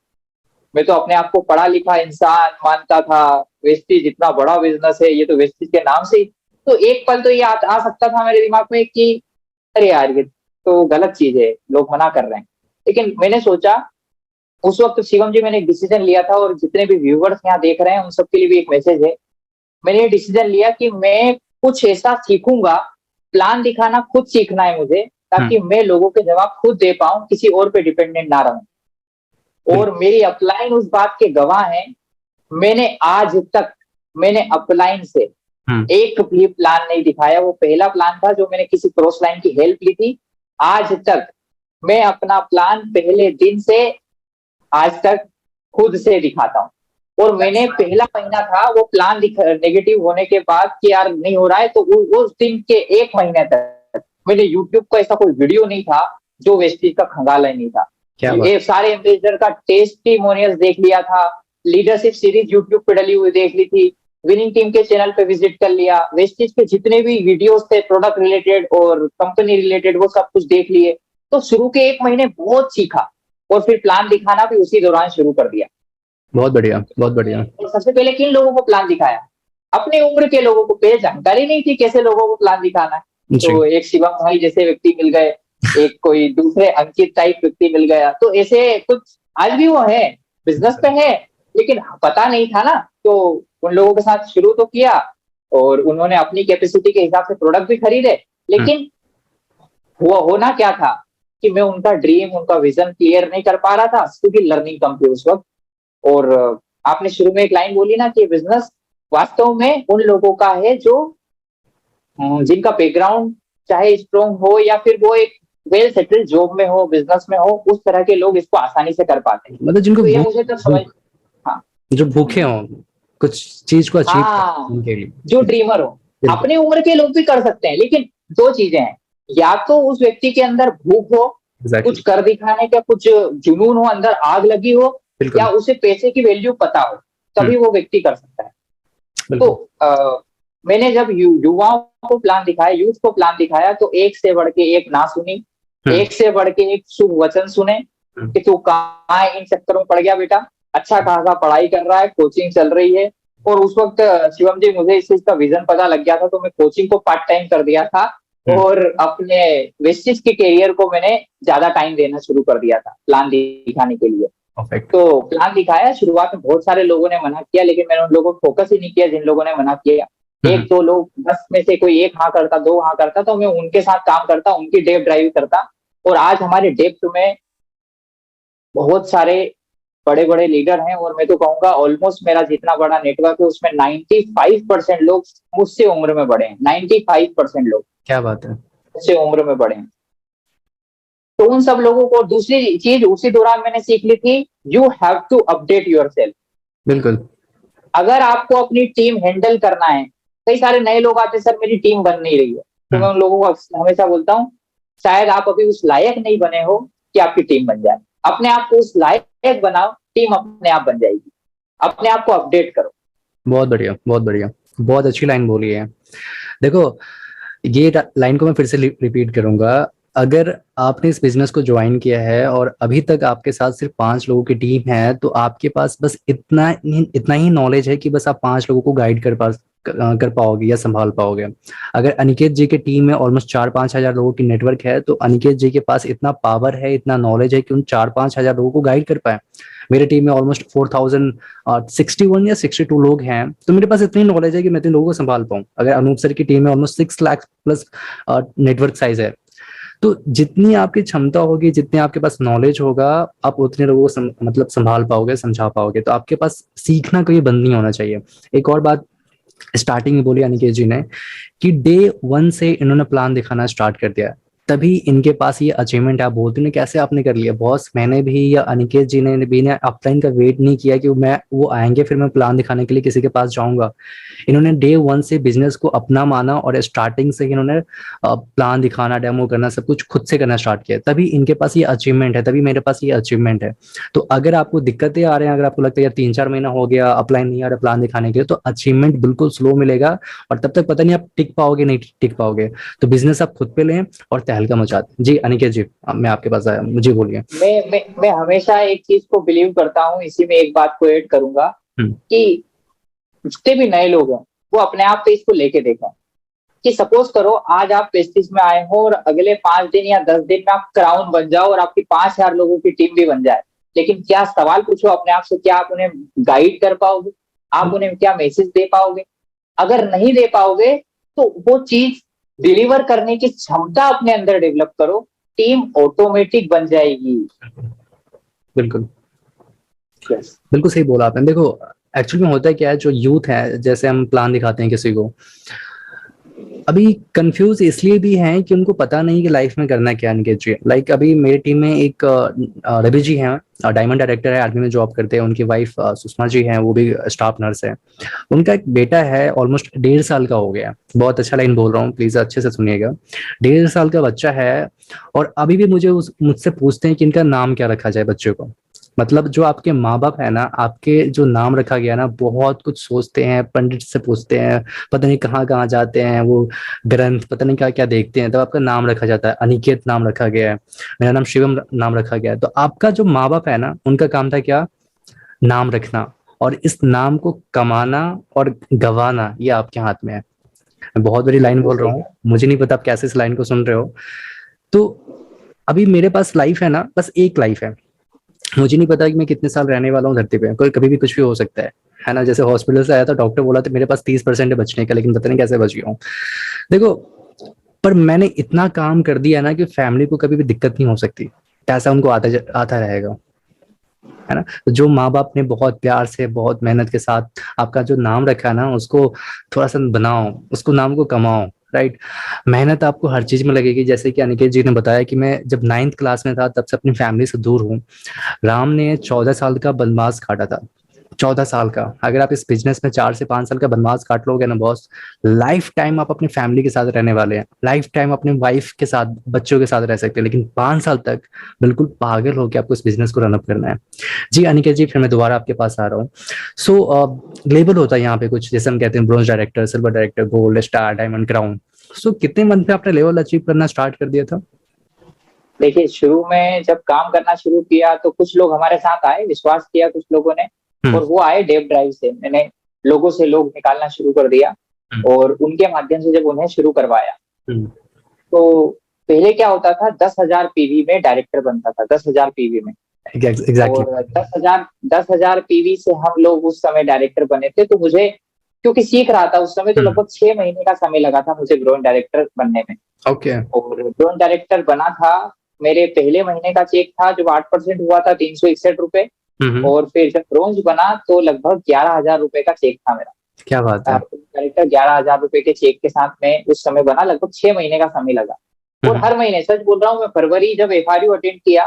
मैं तो अपने आप को पढ़ा लिखा इंसान मानता था, वेस्टीज इतना बड़ा बिजनेस है, ये तो वेस्टीज के नाम से ही। तो एक पल तो ये आ सकता था मेरे दिमाग में कि अरे यार ये तो गलत चीज है, लोग मना कर रहे हैं। लेकिन मैंने सोचा उस वक्त शिवम जी, मैंने एक डिसीजन लिया था, और जितने भी व्यूवर्स यहाँ देख रहे हैं उन सबके लिए भी एक मैसेज है। मैंने ये डिसीजन लिया कि मैं कुछ ऐसा सीखूंगा, प्लान दिखाना खुद सीखना है मुझे, हम्म। ताकि मैं लोगों के जवाब खुद दे पाऊं, किसी और पे डिपेंडेंट ना रहूं। और बिल्कुल। मेरी अपलाइन उस बात के गवाह हैं। मैंने आज तक, मैंने अपलाइन से हम्म। एक भी प्लान नहीं दिखाया। वो पहला प्लान था जो मैंने किसी क्रॉस लाइन की हेल्प ली थी। आज तक मैं अपना प्लान पहले दिन से आज तक खुद से दिखाता हूँ। और मैंने पहला महीना था वो प्लान नेगेटिव होने के बाद कि यार नहीं हो रहा है, तो उस दिन के 1 महीने तक मैंने यूट्यूब का ऐसा कोई वीडियो नहीं था जो वेस्टीज का खंगाला नहीं था। क्या बात। ये सारे एम्बेसडर का टेस्टिमोनियल्स देख लिया था, लीडरशिप सीरीज यूट्यूब पे डली हुई देख ली थी, विनिंग टीम के चैनल पे विजिट कर लिया, वेस्टीज के जितने भी वीडियोस थे प्रोडक्ट रिलेटेड और कंपनी रिलेटेड वो सब कुछ देख लिए। तो शुरू के 1 महीने बहुत सीखा, और फिर प्लान दिखाना भी उसी दौरान शुरू कर दिया। बहुत बढ़िया, बहुत बढ़िया। और सबसे पहले किन लोगों को प्लान दिखाया? अपनी उम्र के लोगों को। पहले जानकारी नहीं थी कैसे लोगों को प्लान दिखाना है। जी। तो एक शिवम भाई जैसे व्यक्ति मिल गए, एक कोई दूसरे अंकित टाइप व्यक्ति मिल गया, तो ऐसे कुछ आज भी वो है, बिजनेस पे है, लेकिन पता नहीं था ना। तो उन लोगों के साथ शुरू तो किया, और उन्होंने अपनी कैपेसिटी के हिसाब से प्रोडक्ट भी खरीदे। हम्म। लेकिन वो होना क्या था कि मैं उनका ड्रीम उनका विजन क्लियर नहीं कर पा रहा था, क्योंकि लर्निंग कम थी उस वक्त। और आपने शुरू में एक लाइन बोली ना कि बिजनेस वास्तव में उन लोगों का है जो जिनका बैकग्राउंड चाहे स्ट्रॉन्ग हो या फिर वो एक वेल सेटल्ड जॉब में हो, बिजनेस में हो, उस तरह के लोग इसको आसानी से कर पाते हैं। मतलब जिनको तो ये भूख, मुझे तो समझ। भूख, हाँ जो भूखे हों कुछ चीज को अचीव हाँ, करने उनके लिए। जो ड्रीमर हो। बिल्कुल। अपनी उम्र के लोग भी कर सकते हैं, लेकिन दो चीजें हैं, या तो उस व्यक्ति के अंदर भूख हो, कुछ एग्जैक्टली। कर दिखाने का कुछ जुनून हो, अंदर आग लगी हो, या बिल्कुल। उसे पैसे की वैल्यू पता हो, तभी वो व्यक्ति कर सकता है। तो बिल्कुल। मैंने जब युवाओं को प्लान दिखाया, यूथ को प्लान दिखाया, तो एक से बढ़ के एक ना सुनी, हम्म। एक से बढ़ के एक शुभ वचन सुने हम्म। कि तू कहाँ है, इन चक्करों में पड़ गया बेटा, अच्छा खासा पढ़ाई कर रहा है, कोचिंग चल रही है। और उस वक्त शिवम जी मुझे इस चीज का विजन पता लग गया था, तो मैं कोचिंग को पार्ट टाइम कर दिया था, हम्म। और अपने वेस्टिज के करियर को मैंने ज्यादा टाइम देना शुरू कर दिया था प्लान दिखाने के लिए। परफेक्ट। तो प्लान दिखाया, शुरुआत में बहुत सारे लोगों ने मना किया, लेकिन मैंने उन लोगों को फोकस ही नहीं किया जिन लोगों ने मना किया। हम्म। एक दो लोग 10 में से कोई एक हाँ करता, दो हाँ करता, तो मैं उनके साथ काम करता, उनकी डेप ड्राइव करता। और आज हमारे डेप्थ में बहुत सारे बड़े बड़े लीडर हैं, और मैं तो कहूंगा ऑलमोस्ट मेरा जितना बड़ा नेटवर्क है उसमें 95% लोग मुझसे उम्र में बड़े हैं। 95% लोग क्या बात है। मुझसे उम्र में बड़े हैं। तो उन सब लोगों को, दूसरी चीज उसी दौरान मैंने सीख ली थी, you have to update yourself. बिल्कुल। अगर आपको अपनी टीम हैंडल करना है, कई सारे नए लोग आते हैं, सर मेरी टीम बन नहीं रही है, तो मैं उन लोगों को हमेशा बोलता हूँ शायद आप अभी उस लायक नहीं बने हो कि आपकी टीम बन जाए। अपने आप को उस लायक बनाओ, टीम अपने आप बन जाएगी। अपने आप को अपडेट करो। बहुत बढ़िया, बहुत बढ़िया, बहुत अच्छी लाइन बोली है। देखो, ये लाइन को मैं फिर से रिपीट करूंगा। अगर आपने इस बिजनेस को ज्वाइन किया है और अभी तक आपके साथ सिर्फ 5 लोगों की टीम है, तो आपके पास बस इतना ही नॉलेज है कि बस आप 5 लोगों को गाइड कर पाओगे या संभाल पाओगे। अगर अनिकेत जी की टीम में ऑलमोस्ट 4-5 हजार लोगों की नेटवर्क है, तो अनिकेत जी के पास इतना पावर है, इतना नॉलेज है कि उन 4-5 हजार लोगों को गाइड कर पाए। मेरे टीम में ऑलमोस्ट 4061 या 62 लोग हैं, तो मेरे पास इतनी नॉलेज है कि मैं इतने लोगों को संभाल पाऊं। अगर अनूप सर की टीम में almost 6 lakh plus network size है, तो जितनी आपकी क्षमता होगी, जितने आपके पास नॉलेज होगा, आप उतने लोगों को मतलब संभाल पाओगे, समझा पाओगे। तो आपके पास सीखना कभी बंद नहीं होना चाहिए। एक और बात स्टार्टिंग में बोली अनिकेत जी ने कि डे 1 से इन्होंने प्लान दिखाना स्टार्ट कर दिया, तभी इनके पास ये अचीवमेंट। आप बोलते हैं कैसे आपने कर लिया बॉस? मैंने भी या अनिकेत जी ने भी ने अपलाइन का वेट नहीं किया कि मैं वो आएंगे फिर मैं प्लान दिखाने के लिए किसी के पास जाऊंगा। इन्होंने डे 1 से बिजनेस को अपना माना और स्टार्टिंग से ही इन्होंने प्लान दिखाना, डेमो करना, सब कुछ खुद से करना स्टार्ट किया। तभी इनके पास ये अचीवमेंट है, तभी मेरे पास ये अचीवमेंट है। तो अगर आपको दिक्कतें आ रहे हैं, अगर आपको लगता है यार 3-4 महीना हो गया अपलाइन नहीं आ रहा प्लान दिखाने के लिए, तो अचीवमेंट बिल्कुल स्लो मिलेगा और तब तक पता नहीं आप टिक पाओगे नहीं टिक पाओगे। तो बिजनेस आप खुद पे लें और तहलका मचा दें। जी अनिकेत जी, मैं आपके पास आया, मुझे बोलिए। मैं हमेशा एक चीज को बिलीव करता हूँ, इसी में एक बात को ऐड करूंगा कि जितने भी नए लोग हैं वो अपने आप पे इसको लेके देखें कि सपोज करो आज आप प्रेस्टीज में आए हो और अगले 5 दिन या 10 दिन में आप क्राउन बन जाओ और आपकी 5,000 लोगों की टीम भी बन जाए, लेकिन क्या सवाल पूछो अपने आप से, क्या आप उन्हें गाइड कर पाओगे? आप उन्हें क्या मैसेज दे पाओगे? अगर नहीं दे पाओगे तो वो चीज डिलीवर करने की क्षमता अपने अंदर डेवलप करो, टीम ऑटोमेटिक बन जाएगी। बिल्कुल yes. बिल्कुल सही बोला आपने। देखो एक्चुअली में होता है क्या है, जो यूथ है, जैसे हम प्लान दिखाते हैं किसी को, अभी कंफ्यूज इसलिए भी हैं कि उनको पता नहीं कि लाइफ में करना क्या है। जी लाइक अभी मेरी टीम में एक रवि जी हैं, डायमंड डायरेक्टर है, आर्मी में जॉब करते हैं। उनकी वाइफ सुषमा जी हैं, वो भी स्टाफ नर्स है। उनका एक बेटा है, ऑलमोस्ट 1.5 साल का हो गया। बहुत अच्छा लाइन बोल रहा हूँ, प्लीज अच्छे से सुनिएगा। 1.5 साल का बच्चा है और अभी भी मुझसे पूछते हैं कि इनका नाम क्या रखा जाए बच्चे को। मतलब जो आपके माँ बाप है ना, आपके जो नाम रखा गया ना, बहुत कुछ सोचते हैं, पंडित से पूछते हैं, पता नहीं कहाँ कहाँ जाते हैं, वो ग्रंथ पता नहीं क्या क्या देखते हैं, तब आपका नाम रखा जाता है। अनिकेत नाम रखा गया है, मेरा नाम शिवम नाम रखा गया है। तो आपका जो माँ बाप है ना, उनका काम था क्या? नाम रखना, और इस नाम को कमाना और गंवाना ये आपके हाथ में है। मैं बहुत बड़ी लाइन बोल रहा हूँ, मुझे नहीं पता आप कैसे इस लाइन को सुन रहे हो। तो अभी मेरे पास लाइफ है ना, बस एक लाइफ है। मुझे नहीं पता कि मैं कितने साल रहने वाला हूँ धरती पे, कोई कभी भी कुछ भी हो सकता है ना। जैसे हॉस्पिटल से आया था, डॉक्टर बोला था मेरे पास 30% है बचने का, लेकिन पता नहीं कैसे बच गया हूँ। देखो, पर मैंने इतना काम कर दिया ना कि फैमिली को कभी भी दिक्कत नहीं हो सकती, पैसा उनको आता आता रहेगा, है ना। तो जो माँ बाप ने बहुत प्यार से, बहुत मेहनत के साथ आपका जो नाम रखा है ना, उसको थोड़ा सा बनाओ, उसको नाम को कमाओ, राइट। मेहनत आपको हर चीज में लगेगी। जैसे कि अनिकेत जी ने बताया कि मैं जब 9th क्लास में था तब से अपनी फैमिली से दूर हूँ। राम ने 14 साल का वनवास काटा था, 14 साल का। अगर आप इस बिजनेस में 4 से 5 साल का वनवास काट लोगे ना बॉस, लाइफ टाइम आप अपनी फैमिली के साथ रहने वाले हैं, लाइफ टाइम अपने वाइफ के साथ, बच्चों के साथ रह सकते हैं, लेकिन 5 साल तक बिल्कुल पागल होकर आपको इस बिजनेस को रनअप करना है। जी अनिकेत जी, फिर मैं दोबारा आपके पास आ रहा हूँ। सो लेबल होता है यहाँ पे कुछ, जैसे हम कहते हैं bronze director, silver director, gold star, diamond, crown. So कितने मंथ में आपने लेवल अचीव करना स्टार्ट कर दिया था? देखिए, शुरू में जब काम करना शुरू किया तो कुछ लोग हमारे साथ आए, विश्वास किया कुछ लोगों ने, और वो आए डेव ड्राइव से। मैंने लोगों से लोग निकालना शुरू कर दिया और उनके माध्यम से जब उन्हें शुरू करवाया तो पहले क्या होता था, 10,000 पीवी में डायरेक्टर बनता था, 10,000 पीवी में। एग्जैक्टली। और 10,000 पीवी से हम लोग उस समय डायरेक्टर बने थे। तो मुझे, क्योंकि सीख रहा था उस समय, तो लगभग 6 महीने का समय लगा था मुझे ब्रोन डायरेक्टर बनने में। ओके। और ब्रोन डायरेक्टर बना था, मेरे पहले महीने का चेक था जो 8% हुआ था, 361 रुपए। और फिर जब ब्रोंज बना तो लगभग 11,000 रुपए का चेक था मेरा। क्या बात है। डायरेक्टर 11,000 रुपए के चेक के साथ में उस समय बना, लगभग 6 महीने का समय लगा। और हर महीने, सच बोल रहा हूँ, मैं फरवरी जब FRU अटेंड किया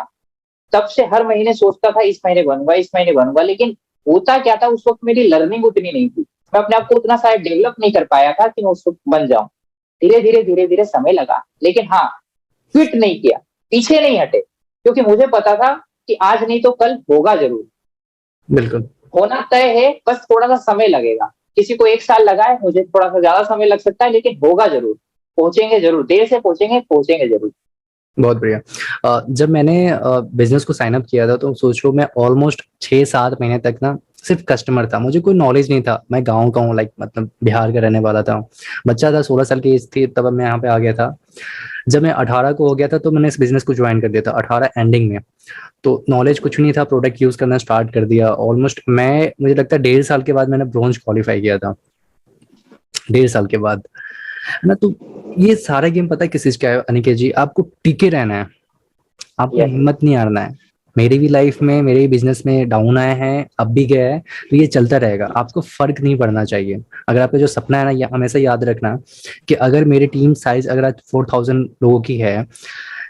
तब से हर महीने सोचता था इस महीने बनूंगा, इस महीने बनूंगा, लेकिन होता क्या था, उस वक्त मेरी लर्निंग उतनी नहीं थी, मैं अपने आप को उतना शायद डेवलप नहीं कर पाया था कि मैं उस वक्त बन जाऊं। धीरे धीरे समय लगा, लेकिन हाँ, क्विट नहीं किया, पीछे नहीं हटे, क्योंकि मुझे पता था कि आज नहीं तो कल होगा जरूर। बिल्कुल। होना तय है, बस थोड़ा सा समय लगेगा। किसी को 1 साल लगा है, मुझे थोड़ा सा ज्यादा समय लग सकता है, लेकिन होगा जरूर, पहुंचेंगे जरूर, देर से पहुंचेंगे, पहुंचेंगे जरूर। बहुत बढ़िया। जब मैंने बिजनेस को साइन अप किया था तो सोच लो मैं ऑलमोस्ट 6-7 महीने तक ना सिर्फ कस्टमर था, मुझे कोई नॉलेज नहीं था। मैं गाँव का हूँ, लाइक मतलब बिहार का रहने वाला था, बच्चा था, 16 साल की एज थी तब मैं यहाँ पे आ गया था। जब मैं 18 को हो गया था तो मैंने इस बिजनेस को ज्वाइन कर दिया था 18 एंडिंग में। तो नॉलेज कुछ नहीं था, प्रोडक्ट यूज करना स्टार्ट कर दिया। ऑलमोस्ट मैं, मुझे लगता है 1.5 साल के बाद मैंने ब्रॉन्ज क्वालिफाई किया था, 1.5 साल के बाद, है ना। तो ये सारा गेम पता है किस चीज का है अनिकेत जी, आपको टिके रहना है, आपको यस। हिम्मत नहीं हारना है। मेरी भी लाइफ में, मेरे भी बिजनेस में डाउन आए हैं, अब भी गया है, तो ये चलता रहेगा, आपको फर्क नहीं पड़ना चाहिए। अगर आपका जो सपना है ना, ये हमेशा याद रखना कि अगर मेरी टीम साइज अगर आज 4000 लोगों की है,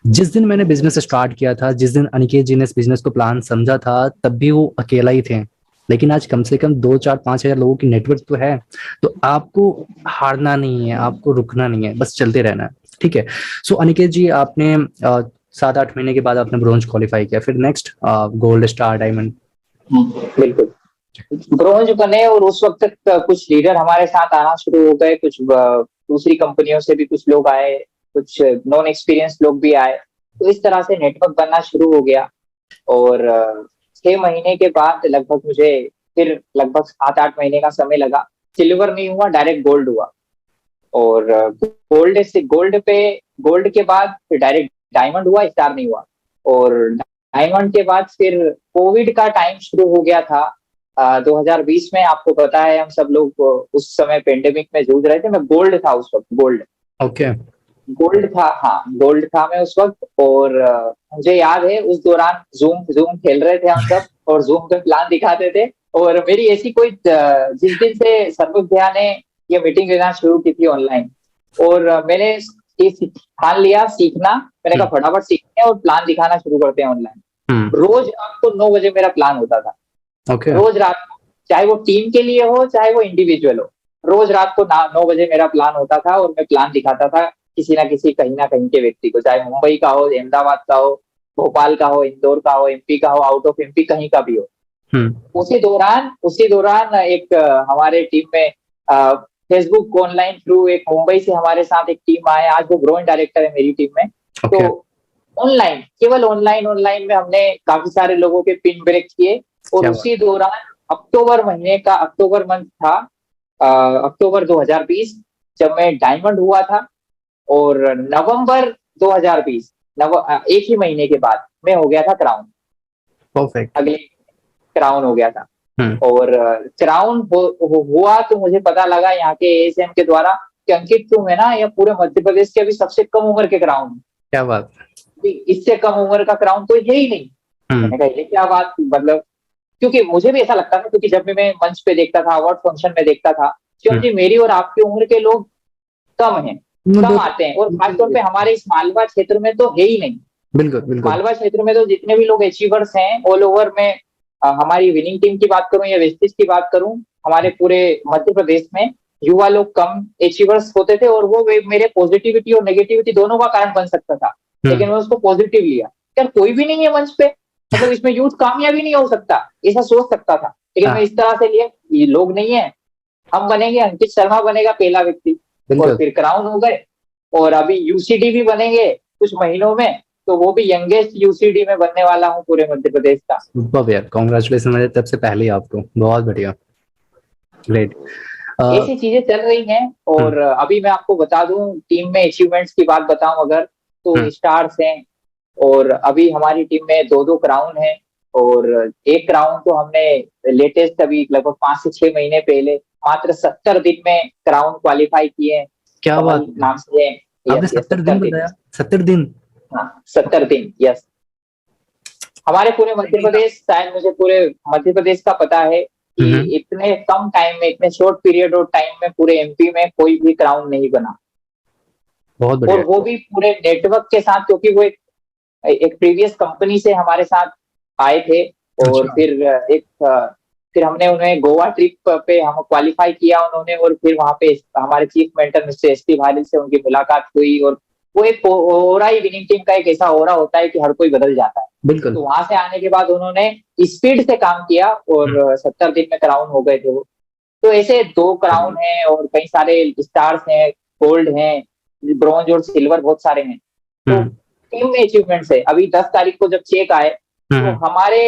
जिस दिन मैंने बिजनेस स्टार्ट किया था, जिस दिन अनिकेत जी ने इस बिजनेस को प्लान समझा था, तब भी वो अकेला ही थे। लेकिन आज कम से कम 2, 4, 5 हजार लोगों की नेटवर्क तो है। तो आपको हारना नहीं है, आपको रुकना नहीं है, बस चलते रहना है। ठीक है। सो अनिकेत जी, आपने 7-8 महीने के बाद आपने ब्रॉन्ज क्वालिफाई किया, फिर नेक्स्ट गोल्ड, स्टार, डायमंड। बिल्कुल, ब्रॉन्ज बने, और उस वक्त तक कुछ लीडर हमारे साथ आना शुरू हो गए, कुछ दूसरी कंपनियों से भी कुछ लोग आए, कुछ नॉन एक्सपीरियंस लोग भी आए। तो इस तरह से नेटवर्क बनना शुरू हो गया। और 6 महीने के बाद लगभग मुझे फिर लगभग 7-8 महीने का समय लगा। सिल्वर नहीं हुआ, डायरेक्ट गोल्ड हुआ। और गोल्ड के बाद फिर डायरेक्ट डायमंड हुआ, स्टार नहीं हुआ। और डायमंड के बाद फिर कोविड का टाइम शुरू हो गया था। 2020 में, आपको पता है हम सब लोग उस समय पेंडेमिक में जूझ रहे थे। मैं गोल्ड था उस वक्त, गोल्ड, ओके। गोल्ड था, हाँ गोल्ड था मैं उस वक्त। और मुझे याद है उस दौरान जूम जूम खेल रहे थे हम सब, और जूम पे प्लान दिखाते थे। और मेरी ऐसी कोई जिस दिन से सर्वज्ञ भैया ने ये मीटिंग लेना शुरू की थी ऑनलाइन, और मैंने ये ठान लिया सीखना। मैंने कहा फटाफट सीखते हैं और प्लान दिखाना शुरू करते हैं ऑनलाइन। रोज रात को 9 बजे मेरा प्लान होता था। ओके। रोज रात को, चाहे वो टीम के लिए हो चाहे वो इंडिविजुअल हो, रोज रात को 9 बजे मेरा प्लान होता था, और मैं प्लान दिखाता था किसी ना किसी, कहीं ना कहीं के व्यक्ति को, चाहे मुंबई का हो, अहमदाबाद का हो, भोपाल का हो, इंदौर का हो, एमपी का हो, आउट ऑफ एमपी कहीं का भी हो। उसी दौरान एक हमारे टीम में फेसबुक ऑनलाइन थ्रू एक मुंबई से हमारे साथ एक टीम आए, आज वो ग्रोइंग डायरेक्टर है मेरी टीम में। तो ओके। ऑनलाइन, केवल ऑनलाइन ऑनलाइन में हमने काफी सारे लोगों के पिन ब्रेक किए। और क्या बात। उसी दौरान अक्टूबर मंथ था, अक्टूबर 2020, जब मैं डायमंड हुआ था। और नवंबर 2020, एक ही महीने के बाद मैं हो गया था क्राउन। परफेक्ट। अगले क्राउन हो गया था। हम्म। और क्राउन हुआ तो मुझे पता लगा यहाँ के एएसएम के द्वारा कि अंकित, तुम है ना, यह पूरे मध्य प्रदेश के अभी सबसे कम उम्र के क्राउन, क्या बात। इससे कम उम्र का क्राउन तो यही नहीं। मैंने कहा ये क्या बात, मतलब, क्योंकि मुझे भी ऐसा लगता था, क्योंकि जब भी मैं मंच पे देखता था, अवार्ड फंक्शन में देखता था, शिवम जी, मेरी और आपकी उम्र के लोग कम हैं, कम आते हैं। और खासतौर पे हमारे इस मालवा क्षेत्र में तो है ही नहीं। बिल्कुल बिल्कुल। मालवा क्षेत्र में तो जितने भी लोग अचीवर्स हैं ऑल ओवर में, हमारी विनिंग टीम की बात करूं या वेस्टेज की बात करूं, हमारे पूरे मध्य प्रदेश में युवा लोग कम अचीवर्स होते थे। और वो मेरे पॉजिटिविटी और नेगेटिविटी दोनों का कारण बन सकता था, लेकिन मैं उसको पॉजिटिव लिया। यार कोई भी नहीं है मंच पे, मतलब इसमें यूथ कामयाबी नहीं हो सकता, ऐसा सोच सकता था। लेकिन मैं इस तरह से लिया, ये लोग नहीं है, हम बनेंगे, अंकित शर्मा बनेगा पहला व्यक्ति। और फिर क्राउन हो गए, और अभी यूसीडी भी बनेंगे कुछ महीनों में, तो वो भी यंगेस्ट यूसीडी में बनने वाला हूँ पूरे मध्य प्रदेश का। सुपर यार, कॉन्ग्रेचुलेशन मेरे तरफ से पहले ही आपको, बहुत बढ़िया, ग्रेट। ऐसी चीजें चल रही हैं। और अभी मैं आपको बता दूं, टीम में अचीवमेंट्स की बात बताऊं अगर, तो स्टार्स हैं। और अभी हमारी टीम में 2-2 क्राउन है। और एक क्राउन तो हमने लेटेस्ट अभी लगभग 5 से 6 महीने पहले मात्र 70 दिन में क्राउन क्वालिफाई किए हैं। क्या बात, नाम से। आपने 70 दिन बताया? 70 दिन? हाँ, 70 दिन, यस। हमारे पूरे मध्य प्रदेश, शायद मुझे पूरे मध्य प्रदेश का पता है कि इतने कम टाइम में, इतने शॉर्ट पीरियड और टाइम में पूरे एमपी में कोई भी क्राउन नहीं बना। बहुत बढ़िया। और वो भी पूरे नेटवर्क के साथ, क्योंकि वो एक प्रीवियस कंपनी से हमारे साथ आए थे। और फिर एक फिर हमने उन्हें गोवा ट्रिप पे हम क्वालिफाई किया उन्होंने, और फिर वहां पे हमारे chief mentor mister ST. Bharill से उनकी मुलाकात हुई। और वो एक ओरा ही विनिंग टीम का एक ऐसा ओरा होता है कि हर कोई बदल जाता है। बिल्कुल। तो वहां से आने के बाद उन्होंने स्पीड से काम किया और 70 दिन में क्राउन हो गए थे वो। तो ऐसे 2 क्राउन हैं और कई सारे स्टार्स हैं, गोल्ड हैं, ब्रॉन्ज और सिल्वर बहुत सारे हैं। तो टीम में अचीवमेंट्स है। अभी 10 तारीख को जब चेक आए तो हमारे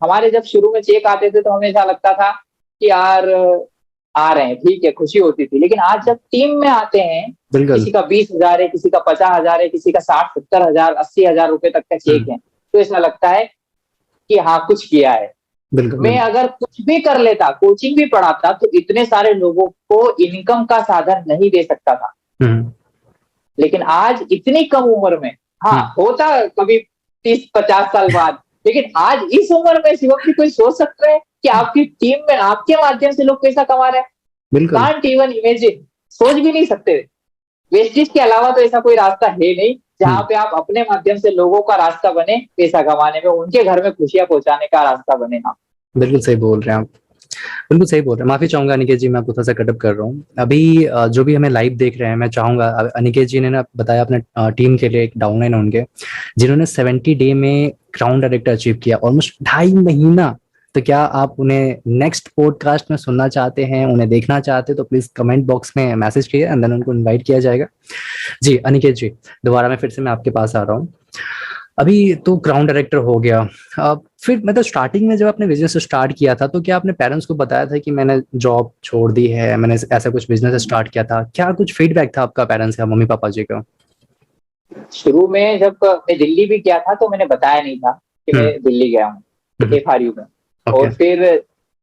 हमारे जब शुरू में चेक आते थे तो हमें ऐसा लगता था कि यार आ रहे हैं, ठीक है, खुशी होती थी। लेकिन आज जब टीम में आते हैं, किसी का 20,000 है, किसी का 50,000 है, किसी का 60-70,000 80,000 रुपए तक का चेक है, तो ऐसा लगता है कि हाँ कुछ किया है। मैं अगर कुछ भी कर लेता, कोचिंग भी पढ़ाता, तो इतने सारे लोगों को इनकम का साधन नहीं दे सकता था। लेकिन आज इतनी कम उम्र में, हाँ होता कभी 30-50 साल बाद, लेकिन आज इस उम्र में शिवम जी कोई सोच सकता है कि आपकी टीम में आपके माध्यम से लोग पैसा कमा रहे हैं? कांट इवन इमेजिन, सोच भी नहीं सकते। वेस्टिज के अलावा तो ऐसा कोई रास्ता है नहीं जहाँ पे आप अपने माध्यम से लोगों का रास्ता बने, पैसा कमाने में, उनके घर में खुशियां पहुंचाने का रास्ता बने। आप बिल्कुल सही बोल रहे हैं, आप बिल्कुल सही बोल रहे हैं। माफी चाहूंगा अनिकेत जी, मैं आपको थोड़ा सा कटअप कर रहा हूँ। अभी जो भी हमें लाइव देख रहे हैं, मैं चाहूंगा, अनिकेत जी ने ना बताया अपने टीम के लिए एक डाउनलाइन है उनके, जिन्होंने 70 डे में क्राउन डायरेक्टर अचीव किया, ऑलमोस्ट 2.5 महीना। तो क्या आप उन्हें नेक्स्ट पॉडकास्ट में सुनना चाहते हैं, उन्हें देखना चाहते हैं, तो प्लीज कमेंट बॉक्स में मैसेज किए एंड देन उनको इन्वाइट किया जाएगा। जी अनिकेत जी, दोबारा मैं फिर से मैं आपके पास आ रहा हूँ। अभी तो क्राउन डायरेक्टर हो गया, फिर मतलब स्टार्टिंग में जब आपने बिजनेस स्टार्ट किया था, तो क्या आपने पेरेंट्स को बताया था कि मैंने जॉब छोड़ दी है, मैंने ऐसा कुछ बिजनेस स्टार्ट किया था? क्या कुछ फीडबैक था आपका पेरेंट्स का, मम्मी पापा जी का? शुरू में जब मैं दिल्ली भी गया था तो मैंने बताया नहीं था कि मैं दिल्ली गया हूँ FRU में। और फिर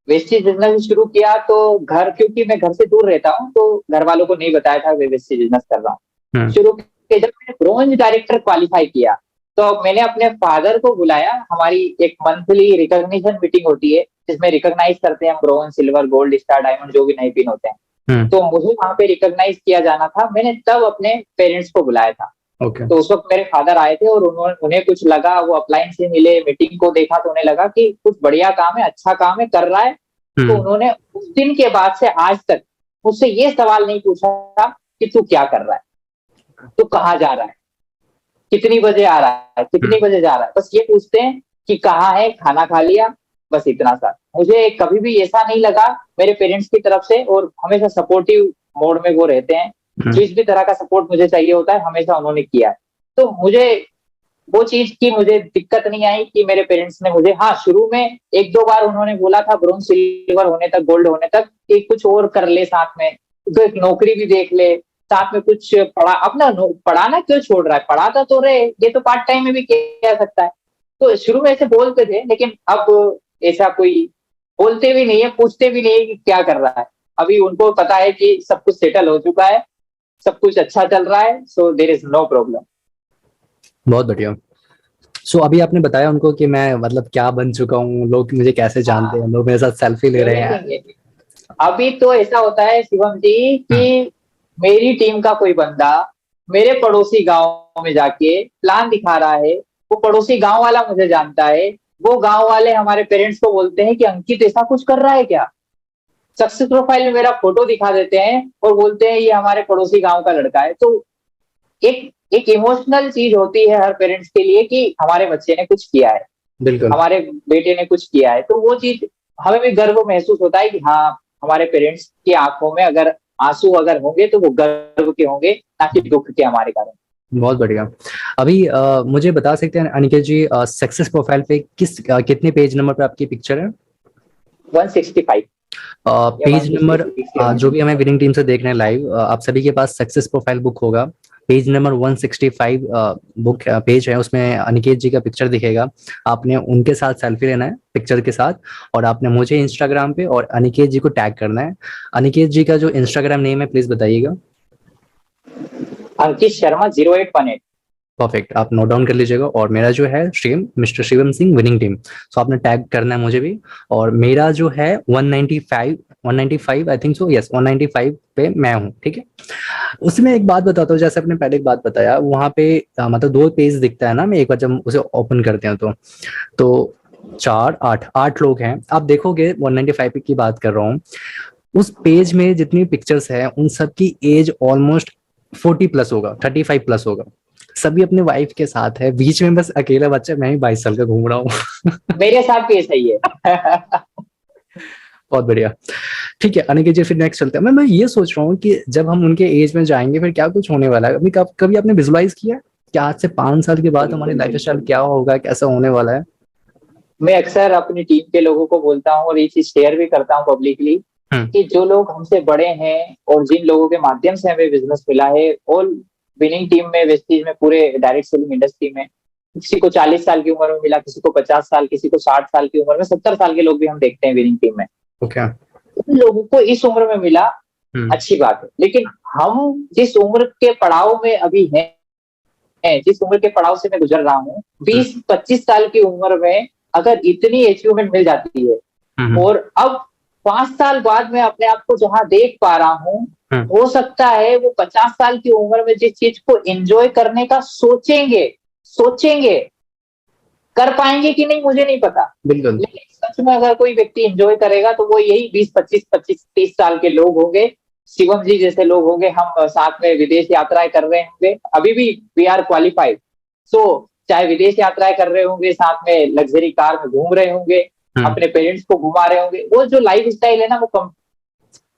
वेस्टेज बिजनेस शुरू किया तो घर, क्योंकि मैं घर से दूर रहता हूँ, तो घर वालों को नहीं बताया था मैं वेस्टेज बिजनेस कर रहा हूँ। शुरू के जब मैंने ब्रोंज डायरेक्टर क्वालिफाई किया तो मैंने अपने फादर को बुलाया। हमारी एक मंथली रिकॉग्निशन मीटिंग होती है जिसमें रिकॉग्नाइज करते हैं हम bronze, silver, gold, star, diamond, जो भी नए पिन होते हैं। तो मुझे वहां पे रिकॉग्नाइज किया जाना था, मैंने तब अपने पेरेंट्स को बुलाया था। तो उस वक्त मेरे फादर आए थे और उन्हें कुछ लगा, वो अपलाइन से मिले, मीटिंग को देखा तो उन्हें लगा कि कुछ बढ़िया काम है, अच्छा काम है, कर रहा है। तो उन्होंने उस दिन के बाद से आज तक मुझसे ये सवाल नहीं पूछा कि तू क्या कर रहा है, तू कहाँ जा रहा है, कितनी बजे आ रहा है, कितनी बजे जा रहा है। बस ये पूछते हैं कि कहाँ है, खाना खा लिया, बस इतना सा। मुझे कभी भी ऐसा नहीं लगा मेरे पेरेंट्स की तरफ से, और हमेशा सपोर्टिव मोड में वो रहते हैं। जिस भी तरह का सपोर्ट मुझे चाहिए होता है हमेशा उन्होंने किया है। तो मुझे वो चीज की मुझे दिक्कत नहीं आई कि मेरे पेरेंट्स ने मुझे, हाँ शुरू में 1-2 बार उन्होंने बोला था ब्रोंज, सिल्वर होने तक, गोल्ड होने तक, कि कुछ और कर ले साथ में, तो एक नौकरी भी देख ले, साथ में कुछ पढ़ा, अपना पढ़ाना क्यों छोड़ रहा है, पढ़ाता तो रहे, ये तो पार्ट टाइम में भी किया जा सकता है। तो शुरू में ऐसे बोलते थे, लेकिन अब ऐसा कोई बोलते भी नहीं है, पूछते भी नहीं है कि क्या कर रहा है। अभी उनको पता है कि सब कुछ सेटल हो चुका है, सब कुछ अच्छा चल रहा है, so there is no problem. बहुत बढ़िया। सो अभी आपने बताया उनको कि मैं मतलब क्या बन चुका हूँ, लोग मुझे कैसे जानते हैं, लोग मेरे साथ सेल्फी ले रहे हैं। अभी तो ऐसा होता है शिवम जी कि मेरी टीम का कोई बंदा मेरे पड़ोसी गांव में जाके प्लान दिखा रहा है, वो पड़ोसी गांव वाला मुझे जानता है, वो गांव वाले हमारे पेरेंट्स को बोलते हैं कि अंकित ऐसा कुछ कर रहा है क्या। सक्सेस प्रोफाइल में मेरा फोटो दिखा देते हैं और बोलते हैं ये हमारे पड़ोसी गांव का लड़का है। तो एक इमोशनल चीज होती है हर पेरेंट्स के लिए कि हमारे बच्चे ने कुछ किया है, हमारे बेटे ने कुछ किया है। तो वो चीज हमें भी गर्व महसूस होता है कि हाँ हमारे पेरेंट्स की आंखों में अगर आंसू अगर होंगे तो वो गर्व के होंगे, ना कि दुख के हमारे कारण। बहुत बढ़िया। अभी मुझे बता सकते हैं अनिकेत जी, सक्सेस प्रोफाइल पे कितने पेज नंबर पे आपकी पिक्चर है? 165 पेज नंबर, जो भी हमें विनिंग टीम से देख रहे हैं लाइव, आप सभी के पास सक्सेस प्रोफाइल बुक होगा। पेज नंबर 165 बुक पेज है, उसमें अनिकेत जी का पिक्चर दिखेगा। आपने उनके साथ सेल्फी लेना है पिक्चर के साथ, और आपने मुझे इंस्टाग्राम पे और अनिकेत जी को टैग करना है। अनिकेत जी का जो इंस्टाग्राम नेम है प्लीज बताइएगा। अंकित शर्मा 0818। परफेक्ट, आप नोट डाउन कर लीजिएगा। और मेरा जो है stream mister Shivam Singh winning team, so आपने टैग करना है मुझे भी। और मेरा जो है 195 आई थिंक सो, यस 195 पे मैं हूँ, ठीक है। उसमें एक बात बताता हूँ, जैसे आपने पहले एक बात बताया, वहां पे मतलब 2 पेज दिखता है ना, मैं एक बार जब उसे ओपन करते हैं तो चार, आठ, 8 लोग हैं। आप देखोगे 195 की बात कर रहा हूँ, उस पेज में जितनी पिक्चर्स हैं उन सब की एज ऑलमोस्ट 40 प्लस होगा, 35 प्लस होगा। सभी अपने वाइफ के साथ है, बीच में बस अकेला बच्चा मैं ही 22 साल का घूम रहा हूँ। मेरे साथ भी ऐसा ही है। बहुत बढ़िया। ठीक है अनिकेत जी, फिर नेक्स्ट चलते हैं। मैं ये सोच रहा हूँ कि जब हम उनके एज में जाएंगे फिर क्या कुछ होने वाला है। अभी कभी आपने विजुलाइज किया कि आज से 5 साल के बाद हमारी लाइफ स्टाइल क्या होगा, कैसा होने वाला है? मैं अक्सर अपनी टीम के लोगों को बोलता हूँ और ये चीज शेयर भी करता हूँ पब्लिकली, हम्म। कि जो लोग हमसे बड़े हैं और जिन लोगों के माध्यम से हमें बिजनेस मिला है, ऑल विनिंग टीम में, वेस्टीज में, पूरे डायरेक्ट सेलिंग इंडस्ट्री में, किसी को 40 साल की उम्र में मिला, किसी को 50 साल, किसी को 60 साल की उम्र में, 70 साल के लोग भी हम देखते हैं विनिंग टीम में। ओके। उन लोगों को इस उम्र में मिला, हम्म। अच्छी बात है, लेकिन हम जिस उम्र के पड़ाव में अभी हैं, जिस उम्र के पड़ाव से मैं गुजर रहा हूँ, हम्म। 20-25 साल की उम्र में अगर इतनी अचीवमेंट मिल जाती है, हम्म। और अब 5 साल बाद मैं अपने आप को जहां देख पा रहा हूँ, हम्म। हो सकता है वो 50 साल की उम्र में जिस चीज को एंजॉय करने का सोचेंगे, सोचेंगे, कर पाएंगे कि नहीं मुझे नहीं पता, बिल्कुल। लेकिन सच में अगर कोई व्यक्ति एंजॉय करेगा तो वो यही 20-25-25-30 साल के लोग होंगे। शिवम जी जैसे लोग होंगे, हम साथ में विदेश यात्राएं कर रहे होंगे, अभी भी वी आर क्वालिफाइड। सो चाहे विदेश यात्राएं कर रहे होंगे, साथ में लग्जरी कार में घूम रहे होंगे, हम्म। अपने पेरेंट्स को घुमा रहे होंगे, वो जो लाइफ स्टाइल है ना, वो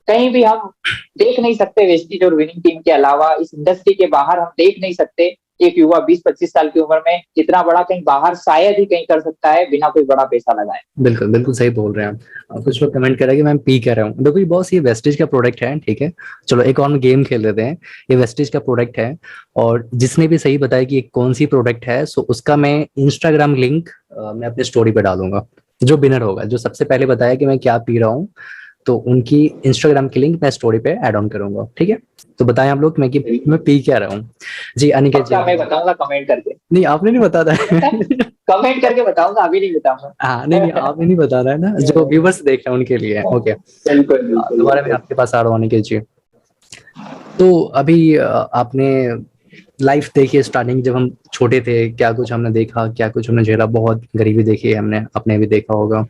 कहीं भी हम देख नहीं सकते। वेस्टीज और विनिंग टीम के अलावा इस इंडस्ट्री के बाहर हम देख नहीं सकते। एक युवा 20-25 साल की उम्र में इतना बड़ा कहीं बाहर शायद ही कहीं कर सकता है बिना कोई बड़ा पैसा लगाए। बिल्कुल बिल्कुल सही बोल रहे हैं आप। कुछ लोग कमेंट कर रहे हैं कि मैं पी कह रहा हूँ। देखो ये बॉस, ये वेस्टेज का प्रोडक्ट है, ठीक है। चलो एक और गेम खेल लेते हैं। ये वेस्टेज का प्रोडक्ट है, और जिसने भी सही बताया कि ये कौन सी प्रोडक्ट है, सो उसका मैं इंस्टाग्राम लिंक मैं अपने स्टोरी पे डालूंगा। जो विनर होगा, जो सबसे पहले बताया कि मैं क्या पी रहा हूँ, तो उनकी इंस्टाग्राम की लिंक मैं स्टोरी पे ऐड ऑन करूंगा, ठीक है। तो बताएं आप लोग मैं पी क्या रहा हूँ। जी अनिकेत जी। पक्का मैं बताऊंगा कमेंट करके। नहीं आपने नहीं बता रहा है। कमेंट करके बताऊंगा, अभी नहीं हाँ नहीं नहीं, बताऊंगा। आपने नहीं बता रहा है ना, जो व्यूवर्स देख रहे हैं उनके लिए। ओके। बिल्कुल बिल्कुल दोबारा मैं बिल्कुल। आपके पास आ रहा हूँ अनिकेत जी। तो अभी आपने लाइफ देखी है, स्टार्टिंग जब हम छोटे थे क्या कुछ हमने देखा, क्या कुछ हमने झेला, बहुत गरीबी देखी है हमने, अपने भी देखा होगा।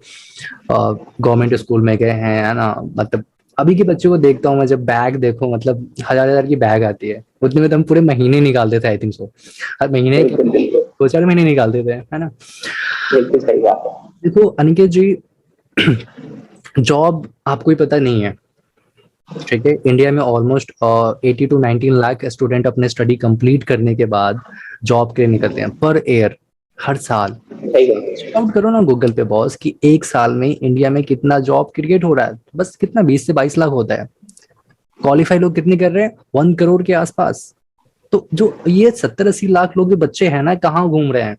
गवर्नमेंट स्कूल में गए हैं, है ना। मतलब अभी के बच्चों को देखता हूँ मैं, जब बैग देखो, मतलब 1000 1000 की बैग आती है, उतने में तो हम पूरे महीने निकालते थे, आई थिंक सो। हर महीने के बिल्कुल बिल्कुल 2 4 महीने निकालते थे, है ना। बिल्कुल सही बात है। देखो अनिकेत जी, जॉब आपको ही पता नहीं है, ठीक है। इंडिया में ऑलमोस्ट 80 to 19 लाख स्टूडेंट अपने स्टडी कंप्लीट करने के बाद जॉब के लिए निकलते हैं पर ईयर, हर साल। सही बात है। आउट करो ना गूगल पे बॉस कि एक साल में इंडिया में कितना जॉब क्रिएट हो रहा है, बस कितना 20 से 22 लाख होता है। क्वालिफाई लोग कितने कर रहे हैं, 1 करोड़ के आसपास। तो जो ये 70 80 लाख लोग जो बच्चे हैं ना, कहाँ घूम रहे हैं,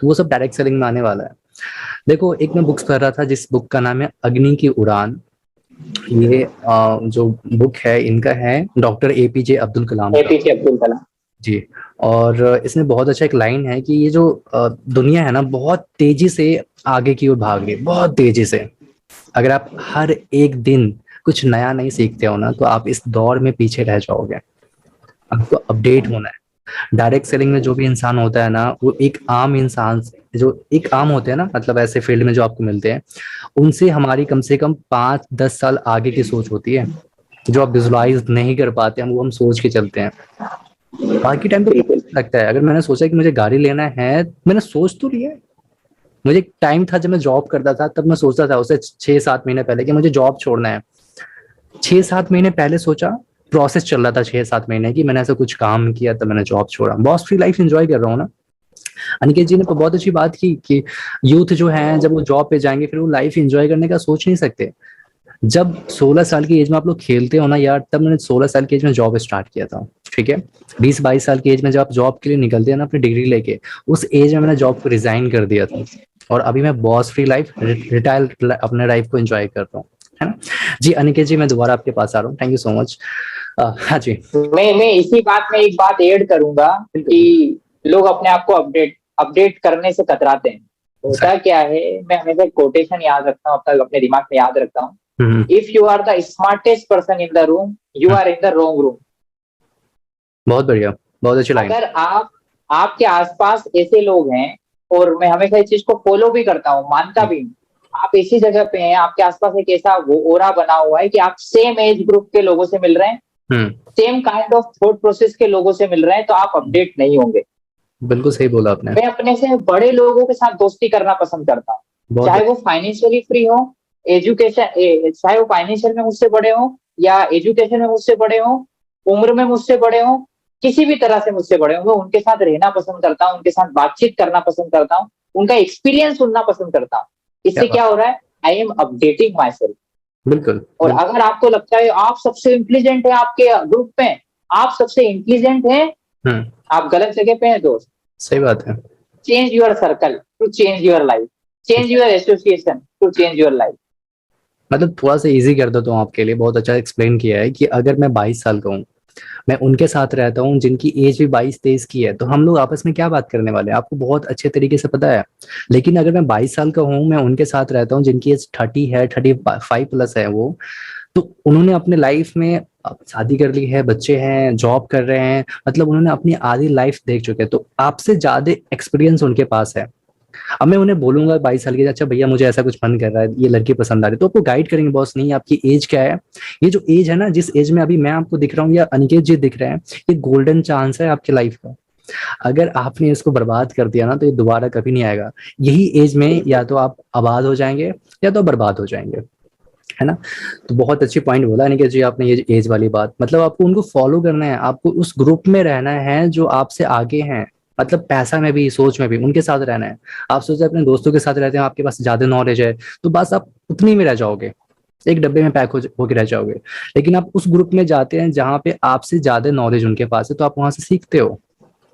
तो वो सब डायरेक्ट सेलिंग में आने वाला है। देखो एक मैं बुक्स पढ़ रहा था जिस बुक का नाम है अग्नि की उड़ान। ये जो बुक है इनका है डॉक्टर एपीजे अब्दुल कलाम का। एपीजे अब्दुल कलाम। जी। और इसमें बहुत अच्छा एक लाइन है कि ये जो दुनिया है ना, बहुत तेजी से आगे की ओर भाग रही है, बहुत तेजी से। अगर आप हर एक दिन कुछ नया नहीं सीखते हो ना, तो आप इस दौर में पीछे रह जाओगे। आपको अपडेट होना है। डायरेक्ट सेलिंग में जो भी इंसान होता है ना, वो एक आम इंसान जो एक आम होते हैं ना, मतलब ऐसे फील्ड में जो आपको मिलते हैं, उनसे हमारी कम से कम 5 10 साल आगे की सोच होती है। जो आप विजुलाइज नहीं कर पाते, हम वो हम सोच के चलते हैं। बाकी टाइम तो बिल्कुल। लगता है, अगर मैंने सोचा कि मुझे गाड़ी लेना है, मैंने सोच तो लिया है। मुझे एक टाइम था जब मैं जॉब करता था, तब मैं सोचता था उससे 6 7 महीने पहले कि मुझे जॉब छोड़ना है। 6 7 महीने पहले सोचा, प्रोसेस चल रहा था 6 7 महीने की, मैंने ऐसा कुछ काम किया तब मैंने जॉब छोड़ा। बॉस फ्री लाइफ एंजॉय कर रहा हूँ ना। अनिकेत जी ने तो बहुत अच्छी बात की कि यूथ जो है जब वो जॉब पे जाएंगे फिर वो लाइफ एंजॉय करने का सोच नहीं सकते। जब 16 साल की एज में आप लोग खेलते हो ना यार, तब मैंने 16 साल की एज में जॉब स्टार्ट किया था, ठीक है। 20 22 साल की एज में जब आप जॉब के लिए निकलते हैं ना अपनी डिग्री लेके, उस एज में मैंने जॉब को रिजाइन कर दिया था। और अभी मैं बॉस फ्री लाइफ रिटायर अपने लाइफ को एंजॉय कर रहा हूँ, है ना। जी अनिकेत जी, मैं दोबारा आपके पास आ रहा हूँ, थैंक यू सो मच। हाँ जी। मैं इसी बात में एक बात ऐड करूंगा कि बिल्कुल। लोग अपने आप को अपडेट अपडेट करने से कतराते हैं। होता क्या है, मैं हमेशा कोटेशन याद रखता हूँ, अपने दिमाग में याद रखता हूँ। Hmm. If you are the smartest person in the room, you hmm. Are in the wrong room. बहुत बढ़िया, बहुत अच्छी लाइन। अगर आपके आसपास ऐसे लोग हैं और मैं हमेशा इस चीज को फॉलो भी करता हूँ, मानता भी हूँ। आप ऐसी जगह पे हैं, आपके आसपास एक ऐसा वो ओरा बना हुआ है कि आप सेम एज ग्रुप के लोगों से मिल रहे हैं, hmm. Same kind of thought process के लोगों से मिल रहे हैं, तो आप अपडेट नहीं होंगे। बिल्कुल सही बोला आपने। मैं अपने से बड़े लोगों के साथ दोस्ती करना पसंद करता हूँ, बहुत चाहे वो फाइनेंशियली फ्री हो, चाहे वो फाइनेंशियल में मुझसे बड़े हो या एजुकेशन में मुझसे बड़े हो, उम्र में मुझसे बड़े हो, किसी भी तरह से मुझसे बड़े हो, मैं उनके साथ रहना पसंद करता हूँ, उनके साथ बातचीत करना पसंद करता हूँ, उनका एक्सपीरियंस सुनना पसंद करता हूँ। क्या इससे बात। क्या हो रहा है, I am updating my self. बिल्कुल और बिल्कुल। अगर आपको लगता है आप सबसे इंटेलिजेंट है आपके ग्रुप में, आप सबसे इंटेलिजेंट है, हम्म। आप गलत जगह पे हैं दोस्त। सही बात है। Change your circle to change your life, change your association to change your life. मतलब थोड़ा सा इजी कर देता हूँ आपके लिए, बहुत अच्छा एक्सप्लेन किया है कि अगर मैं 22 साल का हूँ, मैं उनके साथ रहता हूँ जिनकी एज भी 22-23 की है, तो हम लोग आपस में क्या बात करने वाले हैं आपको बहुत अच्छे तरीके से पता है। लेकिन अगर मैं 22 साल का हूँ, मैं उनके साथ रहता हूँ जिनकी एज 30 है, 35+ है वो, तो उन्होंने अपने लाइफ में अब शादी कर ली है, बच्चे हैं, जॉब कर रहे हैं, मतलब उन्होंने अपनी आधी लाइफ देख चुके हैं, तो आपसे ज्यादा एक्सपीरियंस उनके पास है। अब मैं उन्हें बोलूंगा 22 साल के, अच्छा भैया मुझे ऐसा कुछ मन कर रहा है, ये लड़की पसंद आ रही है, तो आपको गाइड करेंगे बॉस, नहीं आपकी एज क्या है। ये जो एज है ना, जिस एज में अभी मैं आपको दिख रहा हूँ या अनिकेत जी दिख रहे हैं, ये गोल्डन चांस है आपकी लाइफ का। अगर आपने इसको बर्बाद कर दिया ना, तो ये दोबारा कभी नहीं आएगा। यही एज में या तो आप आबाद हो जाएंगे या तो बर्बाद हो जाएंगे, है ना। तो बहुत अच्छी पॉइंट बोला अनिकेत जी आपने, ये एज वाली बात, मतलब आपको उनको फॉलो करना है, आपको उस ग्रुप में रहना है जो आपसे आगे हैं, मतलब पैसा में भी, सोच में भी उनके साथ रहना है। आप सोचते हैं अपने दोस्तों के साथ रहते हैं, आपके पास ज्यादा नॉलेज है, तो बस आप उतनी में रह जाओगे, एक डब्बे में पैक होके रह जाओगे। लेकिन आप उस ग्रुप में जाते हैं जहाँ पे आपसे ज्यादा नॉलेज उनके पास है, तो आप वहां से सीखते हो।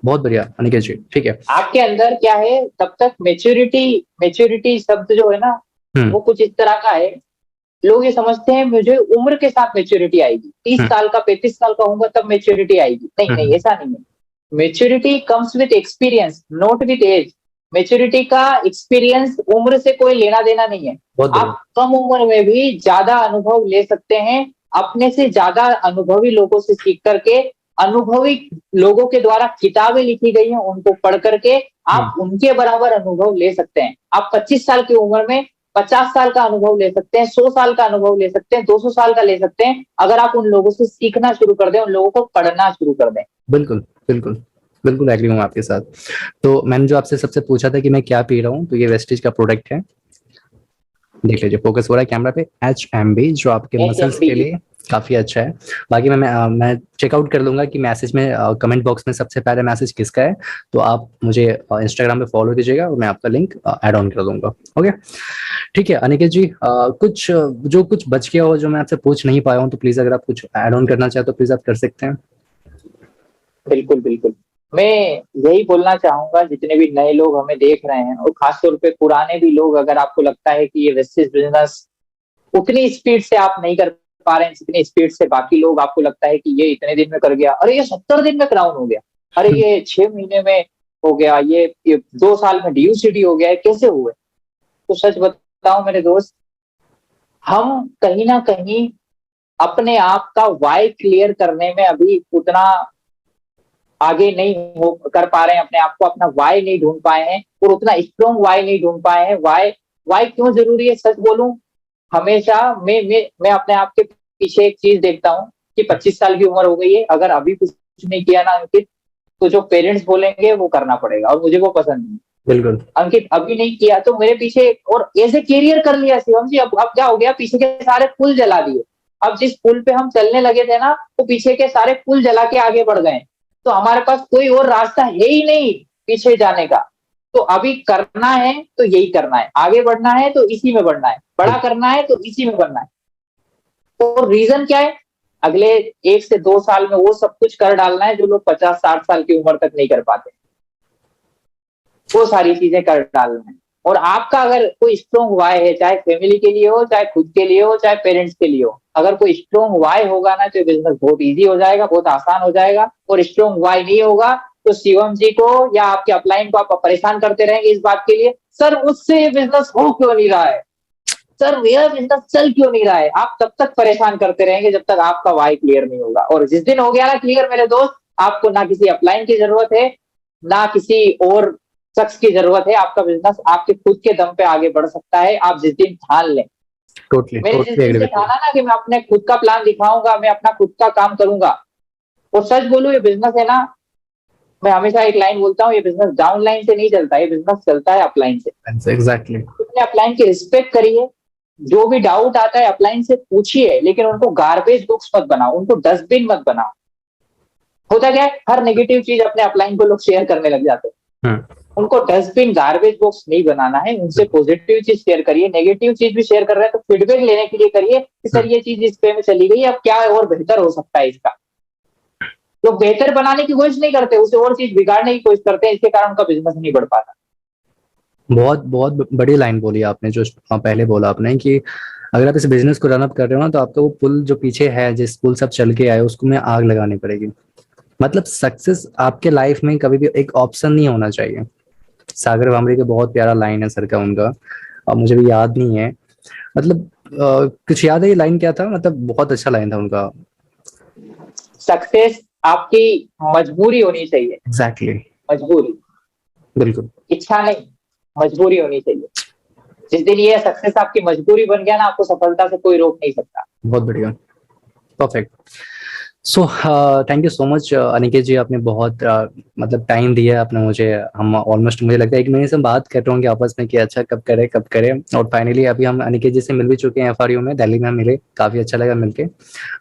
बहुत बढ़िया अनिकेत जी, ठीक है। आपके अंदर क्या है, तब तक मेच्योरिटी, मेच्योरिटी शब्द जो है ना, हम्म। वो कुछ इस तरह का है। लोग ये समझते हैं मुझे उम्र के साथ मेच्योरिटी आएगी, 30 साल का 35 साल का होऊंगा तब मेच्योरिटी आएगी। नहीं नहीं, हम्म। ऐसा नहीं है। Maturity comes with experience, not with age. Maturity का एक्सपीरियंस उम्र से कोई लेना देना नहीं है। बहुत बढ़िया। आप कम उम्र में भी ज्यादा अनुभव ले सकते हैं, अपने से ज्यादा अनुभवी लोगों से सीख करके, अनुभवी लोगों के द्वारा किताबें लिखी गई हैं उनको पढ़ करके हम्म। आप उनके बराबर अनुभव ले सकते हैं। आप 25 साल की उम्र में 50 साल का अनुभव ले सकते हैं, 100 साल का अनुभव ले सकते हैं, 200 साल का ले सकते हैं, अगर आप उन लोगों से सीखना शुरू कर दें, उन लोगों को पढ़ना शुरू कर दें। बिल्कुल बिल्कुल। बिल्कुल एग्री हूँ आपके साथ। तो मैंने जो आपसे सबसे पूछा था कि मैं क्या पी रहा हूँ, तो ये वेस्टेज का प्रोडक्ट है, देख लीजिए, फोकस हो रहा है कैमरा पे, HMB, जो आपके एच एम मसल्स बी के लिए काफी अच्छा है। बाकी मैं चेकआउट कर लूंगा कि मैसेज में, कमेंट बॉक्स में सबसे पहले मैसेज किसका है, तो आप मुझे इंस्टाग्राम पे फॉलो कीजिएगा और मैं आपका लिंक ऐड ऑन कर दूंगा। ओके, ठीक है अनिकेत जी, जो कुछ बच गया हो जो मैं आपसे पूछ नहीं पाया हूँ, तो प्लीज अगर आप कुछ ऐड ऑन करना चाहते हो, प्लीज आप कर सकते हैं। बिल्कुल बिल्कुल। मैं यही बोलना चाहूंगा, जितने भी नए लोग हमें देख रहे हैं और खासतौर पे पुराने भी लोग, अगर आपको लगता है कि ये वेस्टेज बिजनेस उतनी स्पीड से आप नहीं कर पा रहे हैं जितनी स्पीड से बाकी लोग, आपको लगता है कि ये इतने दिन में कर गया, अरे ये 70 दिन में क्राउन हो गया, अरे ये 6 महीने में हो गया, ये 2 साल में DUCD हो गया है, कैसे हुए। तो सच बताऊं मेरे दोस्त, हम कहीं ना कहीं अपने आप का वाई क्लियर करने में अभी उतना आगे नहीं हो कर पा रहे हैं, अपने आप को अपना वाई नहीं ढूंढ पाए हैं और उतना स्ट्रॉन्ग वाई नहीं ढूंढ पाए हैं। वाई वाई क्यों जरूरी है, सच बोलूं, हमेशा मैं अपने आप के पीछे एक चीज देखता हूँ कि 25 साल की उम्र हो गई है, अगर अभी कुछ नहीं किया ना अंकित, तो जो पेरेंट्स बोलेंगे वो करना पड़ेगा और मुझे वो पसंद नहीं। बिल्कुल। अंकित अभी नहीं किया तो मेरे पीछे, और ऐसे कैरियर कर लिया शिवम जी, अब क्या हो गया, पीछे के सारे पुल जला दिए। अब जिस पुल पे हम चलने लगे थे ना, वो पीछे के सारे पुल जला के आगे बढ़ गए, तो हमारे पास कोई और रास्ता है ही नहीं पीछे जाने का। तो अभी करना है तो यही करना है, आगे बढ़ना है तो इसी में बढ़ना है, बड़ा करना है तो इसी में बढ़ना है। तो रीजन क्या है, अगले 1 से 2 साल में वो सब कुछ कर डालना है जो लोग 50-60 साल की उम्र तक नहीं कर पाते, वो सारी चीजें कर डालना है। और आपका अगर कोई स्ट्रॉन्ग वाई है, चाहे फैमिली के लिए हो, चाहे खुद के लिए हो, चाहे पेरेंट्स के लिए हो, अगर कोई स्ट्रॉन्ग वाई होगा ना, तो बिजनेस बहुत इजी हो जाएगा, बहुत आसान हो जाएगा। और स्ट्रॉन्ग वाई नहीं होगा तो शिवम जी को या आपके अपलाइन को आप परेशान करते रहेंगे इस बात के लिए, सर मुझसे ये बिजनेस हो क्यों नहीं रहा है, सर मेरा बिजनेस चल क्यों नहीं रहा है। आप तब तक परेशान करते रहेंगे जब तक आपका वाई क्लियर नहीं होगा। और जिस दिन हो गया ना क्लियर मेरे दोस्त, आपको ना किसी अपलाइन की जरूरत है, ना किसी और शख्स की जरूरत है। आपका बिजनेस आपके खुद के दम पे आगे बढ़ सकता है, आप जिस दिन ठान लें। टोटली मैंने जिस टोटली दिन एग्री से विद यू। ठाना ना कि मैं अपने खुद का प्लान दिखाऊंगा, मैं अपना खुद का काम करूंगा, और सच बोलूं ये बिजनेस है ना, मैं हमेशा एक लाइन बोलता हूँ, ये बिजनेस डाउन लाइन से नहीं चलता, ये बिजनेस चलता है अपलाइन से। एग्जैक्टली। अपने अपलाइन की रिस्पेक्ट करिए, जो भी डाउट आता है अपलाइन से पूछिए, लेकिन उनको गार्बेज बुक्स मत बनाओ, उनको डस्टबिन मत बनाओ। होता क्या है, हर नेगेटिव चीज अपने अपलाइन को लोग शेयर करने लग जाते हैं। उनको डस्टबिन गार्बेज बॉक्स नहीं बनाना है, उनसे पॉजिटिव चीज शेयर करिए। नेगेटिव चीज भी शेयर कर रहे हैं तो फीडबैक लेने के लिए करिए कि सर ये चीज इस पे में चली गई, अब क्या और बेहतर हो सकता है इसका। लोग बेहतर बनाने की कोशिश नहीं करते, उसे और चीज बिगाड़ने की कोशिश करते हैं, इसके कारण उनका बिजनेस नहीं बढ़ पाता। बहुत बहुत बड़ी लाइन बोली आपने, जो पहले बोला आपने कि अगर आप इस बिजनेस को रन अप कर रहे हो ना, तो आपका वो पुल जो पीछे है, जिस पुल से आप चल के आए उसको में आग लगानी पड़ेगी। मतलब सक्सेस आपके लाइफ में कभी भी एक ऑप्शन नहीं होना चाहिए। सागर वामरे का बहुत प्यारा लाइन है सर का, उनका, और मुझे भी याद नहीं है। मतलब कुछ याद है ये लाइन क्या था? मतलब बहुत अच्छा लाइन था उनका। सक्सेस आपकी मजबूरी होनी चाहिए। एग्जैक्टली। मजबूरी, बिल्कुल। इच्छा नहीं, मजबूरी होनी चाहिए। जिस दिन ये सक्सेस आपकी मजबूरी बन गया ना, आपको सफलता से कोई रोक नहीं सकता। बहुत बढ़िया। Perfect. So thank you so much Aniket ji, आपने बहुत मतलब टाइम दिया आपने मुझे। हम ऑलमोस्ट, मुझे लगता है 1 महीने से हम बात कर रहे होंगे आपस में कि अच्छा कब करें कब करें, और फाइनली अभी हम अनिकेत जी से मिल भी चुके हैं। FRU में, दिल्ली में हम मिले, काफी अच्छा लगा मिलके।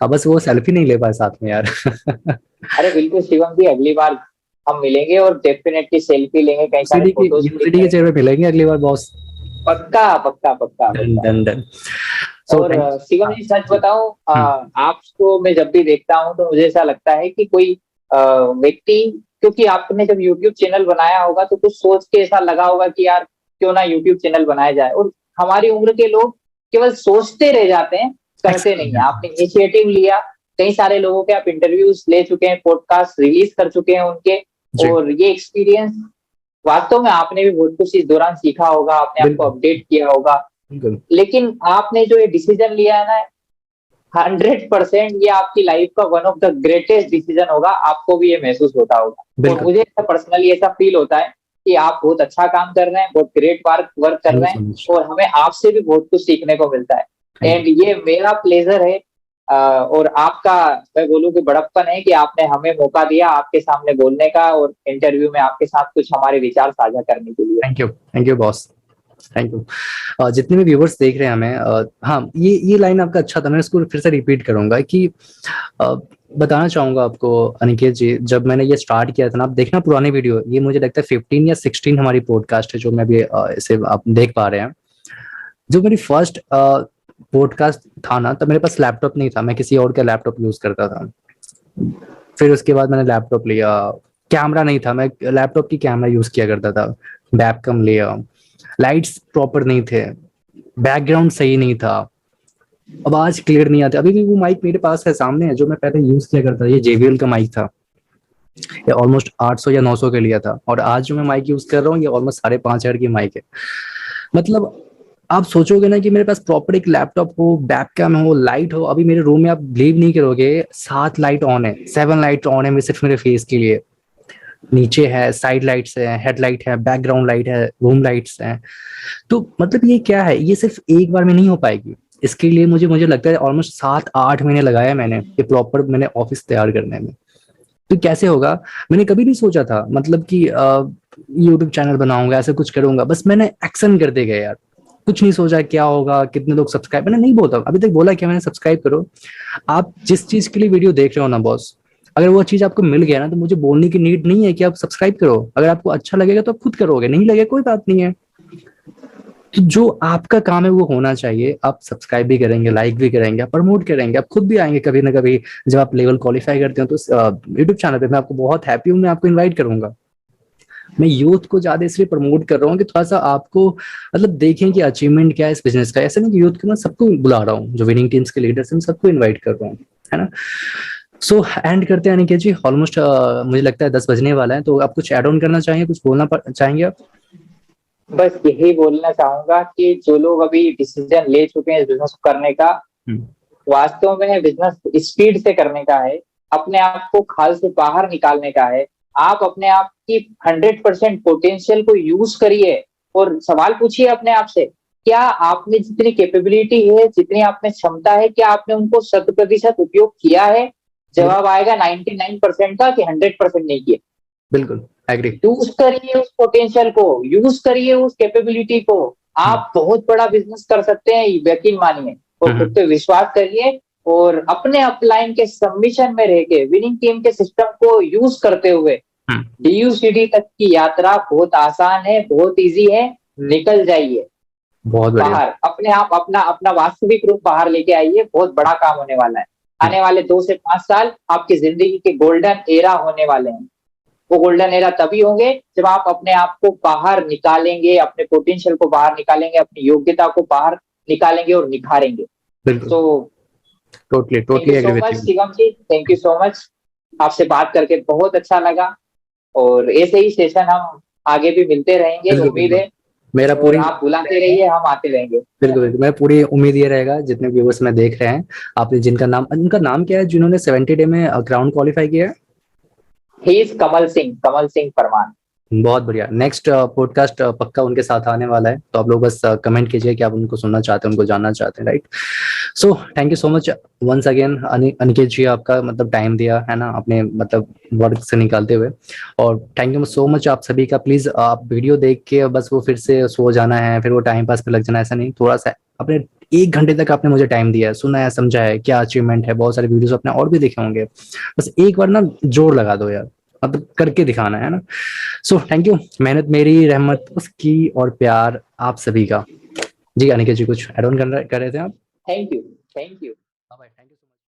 अब बस वो सेल्फी नहीं ले पाए साथ में यार। अरे बिल्कुल शिवम जी, अगली बार हम मिलेंगे और डेफिनेटली सेल्फी लेंगे, कई सारे फोटोज क्लिक यूनिवर्सिटी के करेंगे। चेहरे पे मिलेंगे अगली बार बॉस। पक्का पक्का पक्का डन पक्का। Done done. सो और थैंक। शिवम हाँ जी सच जी। बताऊं, हम्म। आपको मैं जब भी देखता हूं तो मुझे ऐसा लगता है कि कोई व्यक्ति, क्योंकि आपने जब यूट्यूब चैनल बनाया होगा तो कुछ सोच के ऐसा लगा होगा कि यार क्यों ना यूट्यूब चैनल बनाया जाए, और हमारी उम्र के लोग केवल सोचते रह जाते हैं, करते नहीं है। आपने इनिशिएटिव लिया, कई सारे लोगों के आप इंटरव्यूज ले चुके हैं, पॉडकास्ट रिलीज कर चुके हैं उनके, जी। और ये एक्सपीरियंस वास्तव में आपने भी बहुत कुछ इस दौरान सीखा होगा, आपने आपको बिल्कुल अपडेट किया होगा। बिल्कुल। लेकिन आपने जो ये डिसीजन लिया है ना, 100% ये आपकी लाइफ का one of the greatest decision होगा, आपको भी ये महसूस होता होगा। और बिल्कुल। मुझे पर्सनली ऐसा फील होता है कि आप बहुत अच्छा काम कर रहे हैं, बहुत ग्रेट वर्क कर थैंक यू रहे सो हैं, मच। और हमें आपसे भी बहुत कुछ सीखने को मिलता है। Thank you. एंड ये मेरा प्लेजर है, और आपका, मैं बोलूँ कि बड़प्पन है कि आपने हमें मौका दिया आपके सामने बोलने का, और इंटरव्यू में आपके साथ कुछ हमारे विचार साझा करने के लिए। Thank you boss. Thank you. जितने भी व्यूवर्स देख रहे हैं हमें, हाँ, ये लाइन आपका अच्छा था, मैं इसको फिर से रिपीट करूंगा कि बताना चाहूंगा आपको अनिकेत जी, जब मैंने ये स्टार्ट किया था ना, आप देखना पुरानी वीडियो, ये मुझे लगता है 15 या 16 हमारी पॉडकास्ट है जो मैं भी इसे आप देख पा रहे हैं। जो मेरी फर्स्ट पॉडकास्ट था ना, तब मेरे पास लैपटॉप नहीं था, मैं किसी और का लैपटॉप यूज करता था। फिर उसके बाद मैंने लैपटॉप लिया, कैमरा नहीं था, मैं लैपटॉप की कैमरा यूज किया करता था, बैककम लिया, लाइट्स प्रॉपर नहीं थे, बैकग्राउंड सही नहीं था, आवाज क्लियर नहीं आती। अभी भी वो माइक मेरे पास है, सामने है, जो मैं पहले यूज किया करता था, ये JBL का माइक था, ये ऑलमोस्ट 800 या 900 के लिया था, और आज जो मैं माइक यूज कर रहा हूँ ये ऑलमोस्ट 5,500 की माइक है। मतलब आप सोचोगे ना कि मेरे पास प्रॉपर एक लैपटॉप हो, बैककैम हो, लाइट हो, अभी मेरे रूम में आप बिलीव नहीं करोगे, 7 लाइट ऑन है, 7 लाइट ऑन है मेरे, सिर्फ मेरे फेस के लिए। नीचे है, साइड लाइट्स है, हेडलाइट है, बैकग्राउंड लाइट है, रूम लाइट्स हैं। तो मतलब ये क्या है, ये सिर्फ एक बार में नहीं हो पाएगी। इसके लिए मुझे मुझे लगता है ऑलमोस्ट 7-8 महीने लगाया मैंने, ये प्रॉपर मैंने ऑफिस तैयार करने में। तो कैसे होगा, मैंने कभी नहीं सोचा था मतलब कि यूट्यूब चैनल बनाऊंगा, ऐसा कुछ करूंगा, बस मैंने एक्शन करते गए यार। कुछ नहीं सोचा क्या होगा, कितने लोग सब्सक्राइब, मैंने नहीं बोला अभी तक, बोला क्या मैंने, सब्सक्राइब करो। आप जिस चीज के लिए वीडियो देख रहे हो ना बॉस, अगर वो चीज आपको मिल गया ना, तो मुझे बोलने की नीड नहीं है कि आप सब्सक्राइब करो। अगर आपको अच्छा लगेगा तो आप खुद करोगे, नहीं लगेगा कोई बात नहीं है। तो जो आपका काम है वो होना चाहिए, आप सब्सक्राइब भी करेंगे, लाइक भी करेंगे, आप प्रमोट करेंगे, आप खुद भी आएंगे कभी ना कभी। जब आप लेवल क्वालिफाई करते हो तो यूट्यूब चैनल पे मैं आपको बहुत हैप्पी हूँ, मैं आपको इनवाइट करूंगा। मैं यूथ को ज्यादा इसलिए प्रमोट कर रहा हूँ कि थोड़ा सा आपको मतलब देखें कि अचीवमेंट क्या है इस बिजनेस का। ऐसा नहीं कि यूथ को, मैं सबको बुला रहा हूँ, जो विनिंग टीम्स के लीडर्स हैं सबको इन्वाइट कर रहा हूँ, है ना। सो एंड करते हैं अनिकेत जी, ऑलमोस्ट मुझे लगता है 10 बजने वाला है, तो आप कुछ एड ऑन करना चाहेंगे, कुछ बोलना चाहेंगे आप? बस यही बोलना चाहूंगा कि जो लोग अभी डिसीजन ले चुके हैं इस बिजनेस को करने का, वास्तव में बिजनेस स्पीड से करने का है, अपने आप को खाल से बाहर निकालने का है। आप अपने आप आपकी 100% पोटेंशियल को यूज करिए और सवाल पूछिए अपने आप से, क्या आप में जितनी कैपेबिलिटी है, जितनी आप में क्षमता है, क्या आपने उनको 100% उपयोग किया है? जवाब आएगा 99% का कि 100% नहीं किया। बिल्कुल एग्री। यूज करिए उस पोटेंशियल को, यूज करिए उस कैपेबिलिटी को। आप बहुत बड़ा बिजनेस कर सकते हैं, यकीन मानिए, और खुद पे विश्वास करिए, और अपने अपलाइन के सबमिशन में रह के विनिंग टीम के सिस्टम को यूज करते हुए DUCD तक की यात्रा बहुत आसान है, बहुत इजी है। निकल जाइए बहुत बाहर, अपने आप अपना अपना वास्तविक रूप बाहर लेके आइए। बहुत बड़ा काम होने वाला है। आने वाले 2 से 5 साल आपकी जिंदगी के गोल्डन एरा होने वाले हैं। वो गोल्डन एरा तभी होंगे जब आप अपने आप को बाहर निकालेंगे, अपने पोटेंशियल को बाहर निकालेंगे, अपनी योग्यता को बाहर निकालेंगे और निखारेंगे। तो totally thank you so much Shivam ji, thank you so much. आपसे बात करके बहुत अच्छा लगा, और ऐसे ही सेशन हम आगे भी मिलते रहेंगे, उम्मीद है। मेरा पूरी, आप बुलाते रहिए, हम आते रहेंगे। बिल्कुल मैं पूरी उम्मीद ये रहेगा, जितने व्यूअर्स में देख रहे हैं, आपने उनका नाम क्या है जिन्होंने 70 डे में ग्राउंड क्वालिफाई किया है? He is Kamal Singh Parman. बहुत बढ़िया। नेक्स्ट पॉडकास्ट पक्का उनके साथ आने वाला है, तो आप लोग बस कमेंट कीजिए कि आप उनको सुनना चाहते हैं, उनको जानना चाहते हैं, right. So thank you so much once again Aniket ji, आपका मतलब टाइम दिया है ना, अपने मतलब वर्क से निकालते हुए, और थैंक यू सो मच आप सभी का। प्लीज आप वीडियो देख के बस वो फिर से सो जाना है, फिर वो टाइम पास पे लग जाना, ऐसा नहीं। थोड़ा सा अपने 1 घंटे तक आपने मुझे टाइम दिया है, सुना है, समझा है, क्या अचीवमेंट है, बहुत सारे वीडियोस अपने और भी देखे होंगे, बस एक बार ना जोर लगा दो यार, मतलब करके दिखाना है ना। सो थैंक यू। मेहनत मेरी, रहमत उसकी, और प्यार आप सभी का। जी अनिकेत जी, कुछ ऐड ऑन कर रहे थे आप? Thank you, thank you.